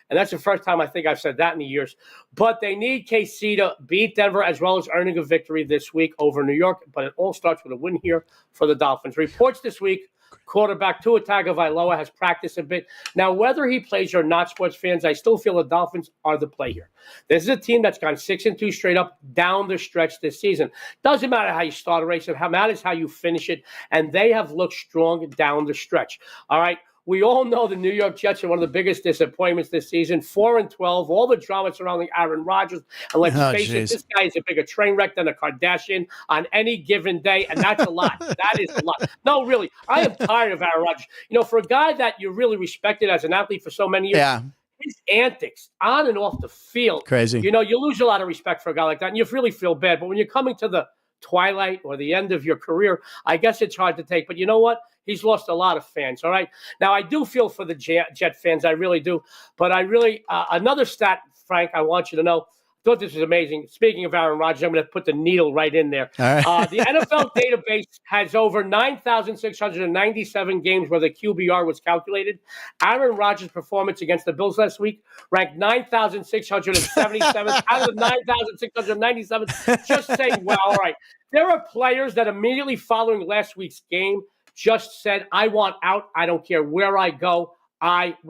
And that's the first time I think I've said that in the years. But they need KC to beat Denver as well as earning a victory this week over New York. But it all starts with a win here for the Dolphins. Reports this week, quarterback Tua Tagovailoa has practiced a bit. Now, whether he plays or not, sports fans, I still feel the Dolphins are the play here. This is a team that's gone 6-2 straight up down the stretch this season. Doesn't matter how you start a race. It matters how you finish it. And they have looked strong down the stretch. All right. We all know the New York Jets are one of the biggest disappointments this season. 4-12, all the drama surrounding Aaron Rodgers. And let's face it, this guy is a bigger train wreck than a Kardashian on any given day, and that's a lot. That is a lot. No, really, I am tired of Aaron Rodgers. You know, for a guy that you really respected as an athlete for so many years, his antics on and off the field. Crazy. You know, you lose a lot of respect for a guy like that, and you really feel bad. But when you're coming to the twilight or the end of your career, I guess it's hard to take. But you know what? He's lost a lot of fans, all right? Now, I do feel for the Jet fans. I really do. But I really another stat, Frank, I want you to know. I thought this was amazing. Speaking of Aaron Rodgers, I'm going to put the needle right in there. Right. The NFL database has over 9,697 games where the QBR was calculated. Aaron Rodgers' performance against the Bills last week ranked 9,677 out of the 9,697. Just saying, well, all right. There are players that immediately following last week's game just said, I want out. I don't care where I go.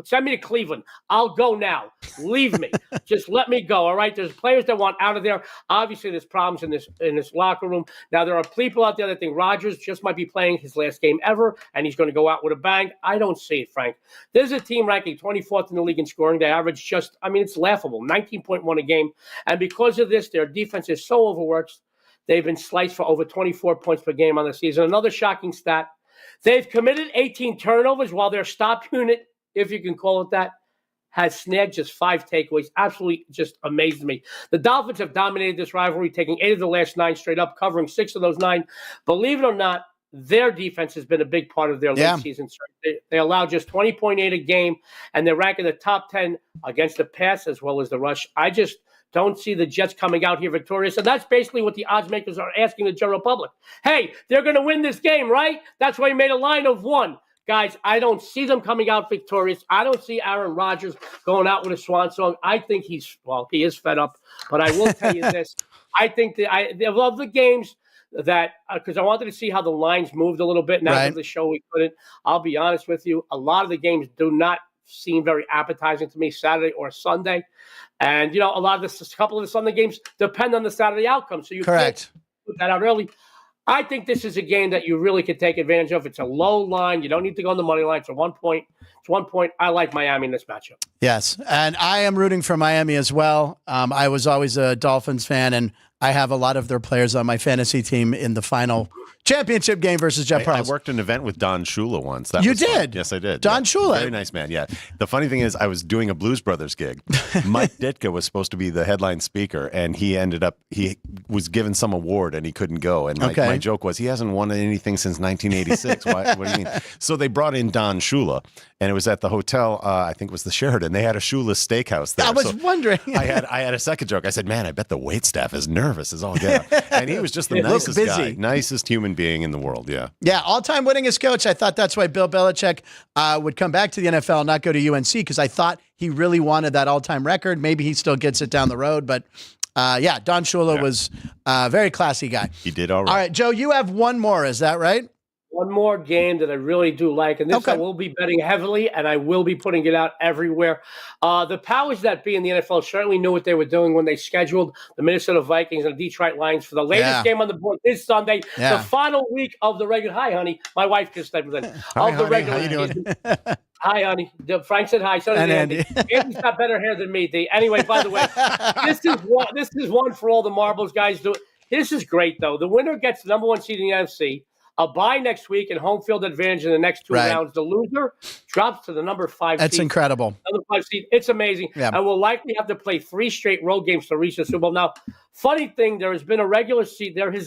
Send me to Cleveland. I'll go now. Leave me. Just let me go. All right. There's players that want out of there. Obviously, there's problems in this locker room. Now, there are people out there that think Rodgers just might be playing his last game ever, and he's going to go out with a bang. I don't see it, Frank. There's a team ranking 24th in the league in scoring. They average it's laughable, 19.1 a game. And because of this, their defense is so overworked. They've been sliced for over 24 points per game on the season. Another shocking stat. They've committed 18 turnovers while their stop unit, if you can call it that, has snagged just 5 takeaways. Absolutely just amazed me. The Dolphins have dominated this rivalry, taking 8 of the last 9 straight up, covering 6 of those 9. Believe it or not, their defense has been a big part of their late season. They allow just 20.8 a game, and they're ranking the top 10 against the pass as well as the rush. I just don't see the Jets coming out here victorious. And that's basically what the odds makers are asking the general public. Hey, they're going to win this game, right? That's why you made a line of 1. Guys, I don't see them coming out victorious. I don't see Aaron Rodgers going out with a swan song. I think he is fed up. But I will tell you this. I think that I love the games that because I wanted to see how the lines moved a little bit. And after the show, we couldn't. I'll be honest with you. A lot of the games do not seem very appetizing to me Saturday or Sunday. And, a couple of the Sunday games depend on the Saturday outcome. So you can't put that out early. I think this is a game that you really could take advantage of. It's a low line. You don't need to go on the money line. It's 1 point. It's 1 point. I like Miami in this matchup. Yes, and I am rooting for Miami as well. I was always a Dolphins fan, and I have a lot of their players on my fantasy team in the final championship game versus Jeff Parles. I worked an event with Don Shula once. You did? Fun. Yes, I did. Don Shula. Very nice man, yeah. The funny thing is I was doing a Blues Brothers gig. Mike Ditka was supposed to be the headline speaker, and he was given some award, and he couldn't go. And my joke was, he hasn't won anything since 1986. What do you mean? So they brought in Don Shula, and it was at the hotel, I think it was the Sheraton. They had a Shula steakhouse there. I was wondering. I had a second joke. I said, man, I bet the waitstaff is nervous as all get out. And he was just the nicest guy, nicest human being in the world, Yeah, all-time winningest coach. I thought that's why Bill Belichick would come back to the NFL, not go to UNC, because I thought he really wanted that all-time record. Maybe he still gets it down the road, but Don Shula was a very classy guy. He did all right. All right, Joe, you have one more. Is that right? one more game that I really do like, and this I will be betting heavily, and I will be putting it out everywhere. The powers that be in the NFL certainly knew what they were doing when they scheduled the Minnesota Vikings and the Detroit Lions for the latest game on the board this Sunday, the final week of the regular. Hi, honey. My wife just said that. Hi, honey. How you doing? Hi, honey. Frank said hi. So did Andy. Andy's got better hair than me, D. Anyway, by the way, this is one for all the marbles, guys. This is great, though. The winner gets the number one seed in the NFC, a bye next week, and home field advantage in the next two rounds. The loser drops to the number 5 seed. That's incredible. Number 5 seed. It's amazing. Yeah. And we'll likely have to play 3 straight road games to reach the Super Bowl. Now, funny thing, there has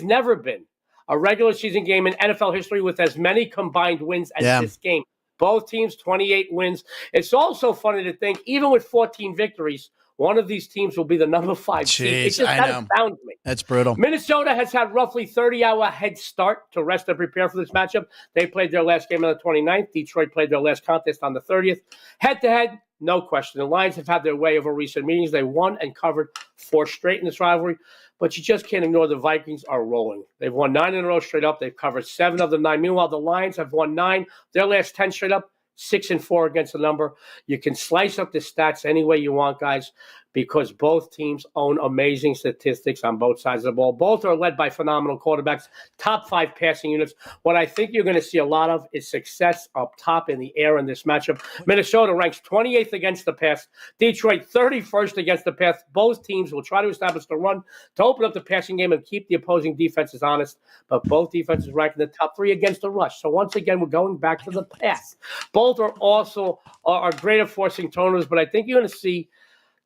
never been a regular season game in NFL history with as many combined wins as this game. Both teams, 28 wins. It's also funny to think, even with 14 victories, one of these teams will be the number 5 seed. It just kind of astounds me. That's brutal. Minnesota has had roughly 30-hour head start to rest and prepare for this matchup. They played their last game on the 29th. Detroit played their last contest on the 30th. Head-to-head, no question. The Lions have had their way over recent meetings. They won and covered 4 straight in this rivalry. But you just can't ignore the Vikings are rolling. They've won 9 in a row straight up. They've covered 7 of the 9. Meanwhile, the Lions have won 9. Their last 10 straight up, 6-4 against the number. You can slice up the stats any way you want, guys, because both teams own amazing statistics on both sides of the ball. Both are led by phenomenal quarterbacks, top 5 passing units. What I think you're going to see a lot of is success up top in the air in this matchup. Minnesota ranks 28th against the pass. Detroit 31st against the pass. Both teams will try to establish the run to open up the passing game and keep the opposing defenses honest. But both defenses rank in the top 3 against the rush. So once again, we're going back to the pass. Both are also are great at forcing turnovers, but I think you're going to see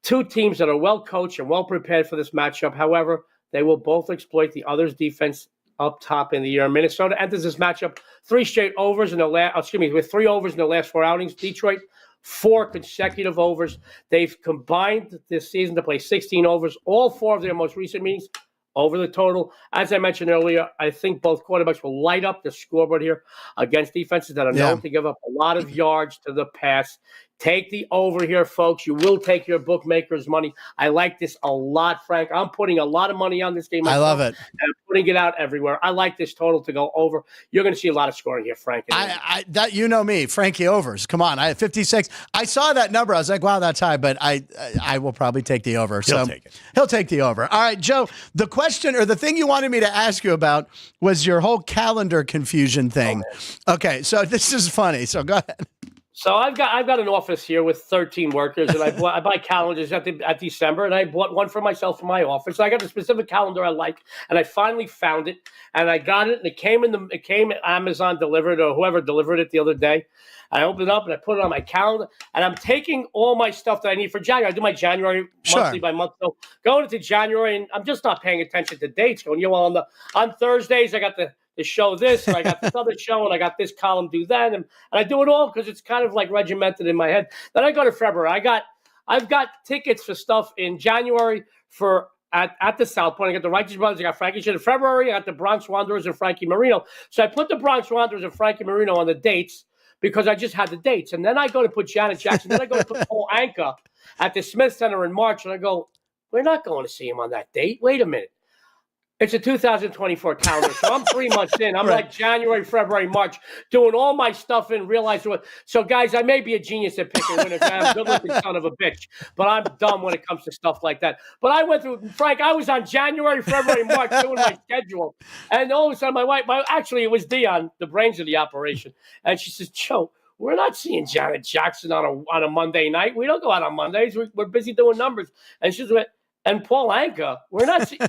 2 teams that are well coached and well prepared for this matchup. However, they will both exploit the other's defense up top in the year. Minnesota enters this matchup 3 straight overs in the with 3 overs in the last 4 outings. Detroit 4 consecutive overs. They've combined this season to play 16 overs. All 4 of their most recent meetings over the total. As I mentioned earlier, I think both quarterbacks will light up the scoreboard here against defenses that are known to give up a lot of yards to the pass. Take the over here, folks. You will take your bookmaker's money. I like this a lot, Frank. I'm putting a lot of money on this game. I love it. And I'm putting it out everywhere. I like this total to go over. You're going to see a lot of scoring here, Frank. That you know me, Frankie overs. Come on, I have 56. I saw that number. I was like, wow, that's high. But I will probably take the over. He'll take it. He'll take the over. All right, Joe. The question or the thing you wanted me to ask you about was your whole calendar confusion thing. Okay, so this is funny. So go ahead. So I've got an office here with 13 workers, and I buy calendars at December, and I bought one for myself for my office. So I got a specific calendar I like, and I finally found it, and I got it, and it came Amazon delivered or whoever delivered it the other day. I opened it up and I put it on my calendar, and I'm taking all my stuff that I need for January. I do my January monthly by month. So going into January, and I'm just not paying attention to dates. Going, on Thursdays I got the show this, and I got this other show, and I got this column do that, and I do it all because it's kind of like regimented in my head. Then I go to February. I've got tickets for stuff in January for at the South Point. I got the Righteous Brothers. I got Frankie Shit in February. I got the Bronx Wanderers and Frankie Marino. So I put the Bronx Wanderers and Frankie Marino on the dates because I just had the dates. And then I go to put Janet Jackson. Then I go to put Paul Anka at the Smith Center in March. And I go, we're not going to see him on that date. Wait a minute. It's a 2024 calendar, so I'm 3 months in. I'm like January, February, March, doing all my stuff and realizing what. So, guys, I may be a genius at picking winners. I'm a good-looking son of a bitch, but I'm dumb when it comes to stuff like that. But I went through, Frank, I was on January, February, March doing my schedule, and all of a sudden my wife, actually it was Dion, the brains of the operation, and she says, Joe, we're not seeing Janet Jackson on a Monday night. We don't go out on Mondays. We're busy doing numbers. And she went, and Paul Anka, we're not seeing.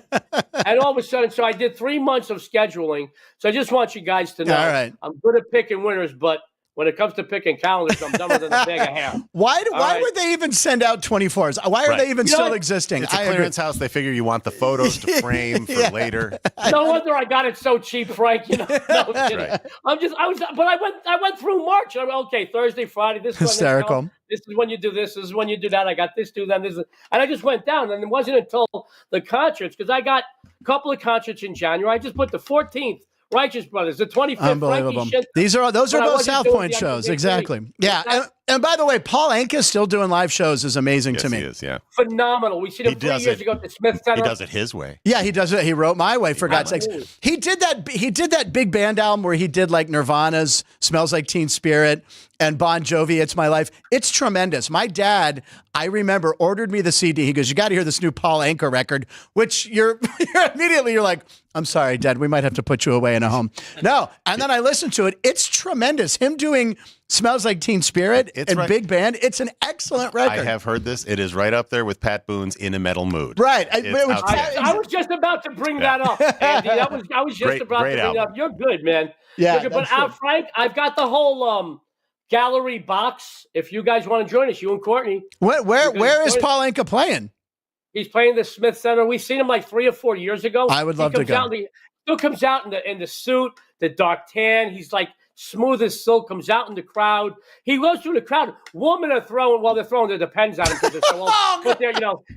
And all of a sudden, so I did 3 months of scheduling. So I just want you guys to know, I'm good at picking winners, but when it comes to picking calendars, I'm dumber than a bag of hair. Why would they even send out 24s? Why are they even still existing? It's a clearance house. They figure you want the photos to frame for later. No wonder I got it so cheap, Frank. No kidding. Right. I went through March. I went, okay, Thursday, Friday, this is hysterical. This is when you do this. This is when you do that. I got this, do that, this, and I just went down. And it wasn't until the concerts, because I got a couple of concerts in January. I just put the 14th. Righteous Brothers, the 25th. Unbelievable. Those are both South Point shows. Exactly. Yeah. And by the way, Paul Anka still doing live shows is amazing to me. He is, yeah. Phenomenal. We seen him 3 years ago at the Smith Center. He does it his way. Yeah, he does it. He wrote My Way, for God's sakes. He did that big band album where he did like Nirvana's Smells Like Teen Spirit and Bon Jovi, It's My Life. It's tremendous. My dad, I remember, ordered me the CD. He goes, you got to hear this new Paul Anka record, which you're like, I'm sorry, Dad, we might have to put you away in a home. No. And then I listened to it. It's tremendous. Him doing Smells Like Teen Spirit big band. It's an excellent record. I have heard this. It is right up there with Pat Boone's In a Metal Mood. Right. I was just about to bring that up, Andy. I was just about to bring it up. You're good, man. Yeah. But Frank, I've got the whole gallery box. If you guys want to join us, you and Courtney. Where is Paul Anka playing? He's playing the Smith Center. We've seen him like 3 or 4 years ago. I would love to go. Still comes out in the suit, the dark tan. He's like smooth as silk. Comes out in the crowd. He goes through the crowd. Women are throwing they're throwing their Depends at him because they're so old. But they're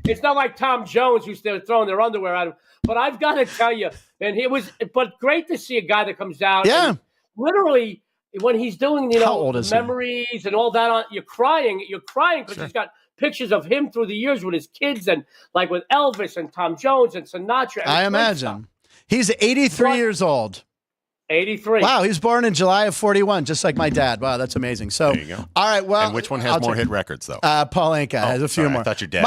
it's not like Tom Jones who's throwing their underwear at him. But I've got to tell you, man, but great to see a guy that comes out. Yeah. And literally, when he's doing memories and all that, you're crying because he's got pictures of him through the years with his kids and like with Elvis and Tom Jones and Sinatra. I imagine. He's 83 years old. 83. Wow, he was born in July of 41, just like my dad. Wow, that's amazing. So, there you go. All right, well. And which one has more hit records, though? Paul Anka has a few more. I thought your dad.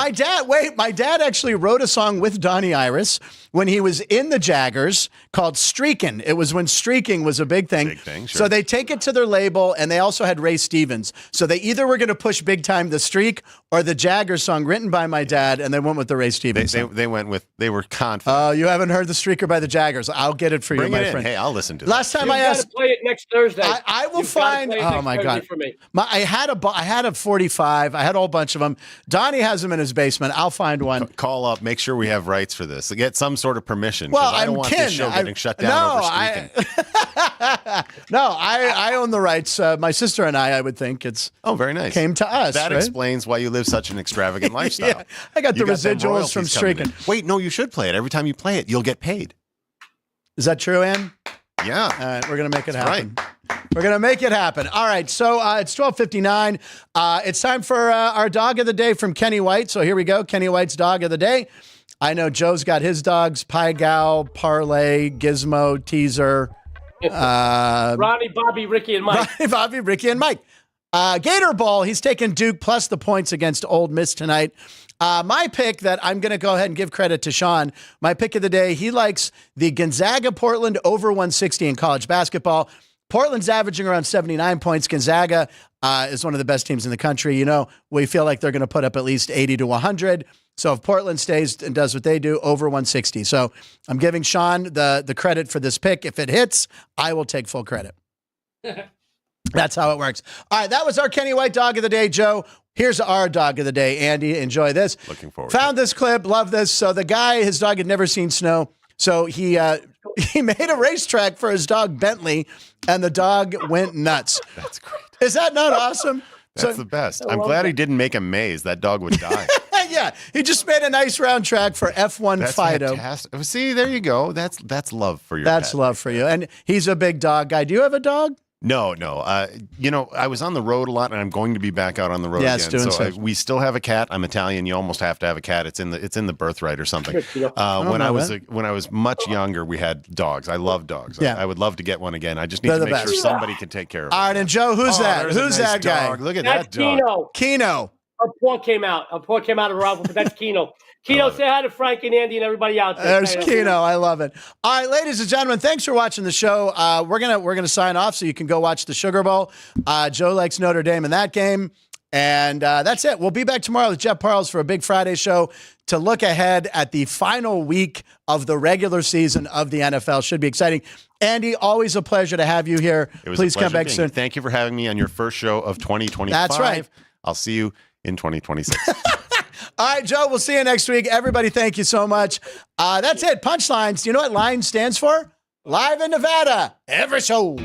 My dad actually wrote a song with Donnie Iris when he was in the Jaggers called Streakin'. It was when streaking was a big thing. Sure. So they take it to their label, and they also had Ray Stevens. So they either were going to push big time the Streak or the Jaggers song written by my dad, and they went with the Ray Stevens song. They were confident. Oh, you haven't heard the Streaker by the Jaggers. I'll get it for Bring you, it my in. friend. Hey, I'll listen to it. Last time I asked. Play it next Thursday. I will find. Oh my God! For me. I had a 45. I had a whole bunch of them. Donnie has them in his basement. I'll find one. Call up. Make sure we have rights for this. Get some sort of permission. Well, I don't want this show getting shut down over streaking. I own the rights. My sister and I would think it's. Oh, very nice. Came to us. That right? explains why you live such an extravagant lifestyle. Yeah, I got the residuals from streaking. Wait, no, you should play it. Every time you play it, you'll get paid. Is that true, Ann? Yeah. All right, we're going to make it happen. Right. We're going to make it happen. All right, so it's 12:59. It's time for our dog of the day from Kenny White. So here we go, Kenny White's dog of the day. I know Joe's got his dogs, Pie Gal, Parlay, Gizmo, Teaser. Ronnie, Bobby, Ricky, and Mike. Ronnie, Bobby, Ricky, and Mike. Gator Ball, he's taking Duke plus the points against Ole Miss tonight. My pick that I'm going to go ahead and give credit to Sean, my pick of the day, he likes the Gonzaga-Portland over 160 in college basketball. Portland's averaging around 79 points. Gonzaga is one of the best teams in the country. We feel like they're going to put up at least 80 to 100. So if Portland stays and does what they do, over 160. So I'm giving Sean the credit for this pick. If it hits, I will take full credit. That's how it works. All right, that was our Kenny White dog of the day, Joe. Here's our dog of the day. Andy, enjoy this. Looking forward. Found this clip, love this. So the guy, his dog had never seen snow. So he made a racetrack for his dog Bentley, and the dog went nuts. That's great. Is that not awesome? That's the best. I'm glad he didn't make a maze. That dog would die. Yeah, he just made a nice round track for F1 That's Fido. Fantastic. See, there you go. That's love for your That's pet. love for you. And he's a big dog guy. Do you have a dog? No. I was on the road a lot, and I'm going to be back out on the road again. We still have a cat. I'm Italian. You almost have to have a cat. It's in the birthright or something. When I was much younger, we had dogs. I love dogs. Yeah. I would love to get one again. I just need to make sure somebody can take care of it. All right, and Joe, who's that? Who's that guy? Dog. Look at That's that dog. Keno. A paw came out of Ralph, but that's Keno. Keno, say hi to Frank and Andy and everybody out there. There's Keno. I love it. All right, ladies and gentlemen, thanks for watching the show. We're gonna sign off so you can go watch the Sugar Bowl. Joe likes Notre Dame in that game. And that's it. We'll be back tomorrow with Jeff Parles for a big Friday show to look ahead at the final week of the regular season of the NFL. Should be exciting. Andy, always a pleasure to have you here. Please come back soon. Thank you for having me on your first show of 2025. That's right. I'll see you in 2026. All right, Joe, we'll see you next week. Everybody, thank you so much. That's it. Punchlines. Do you know what LINE stands for? Live in Nevada. Every show.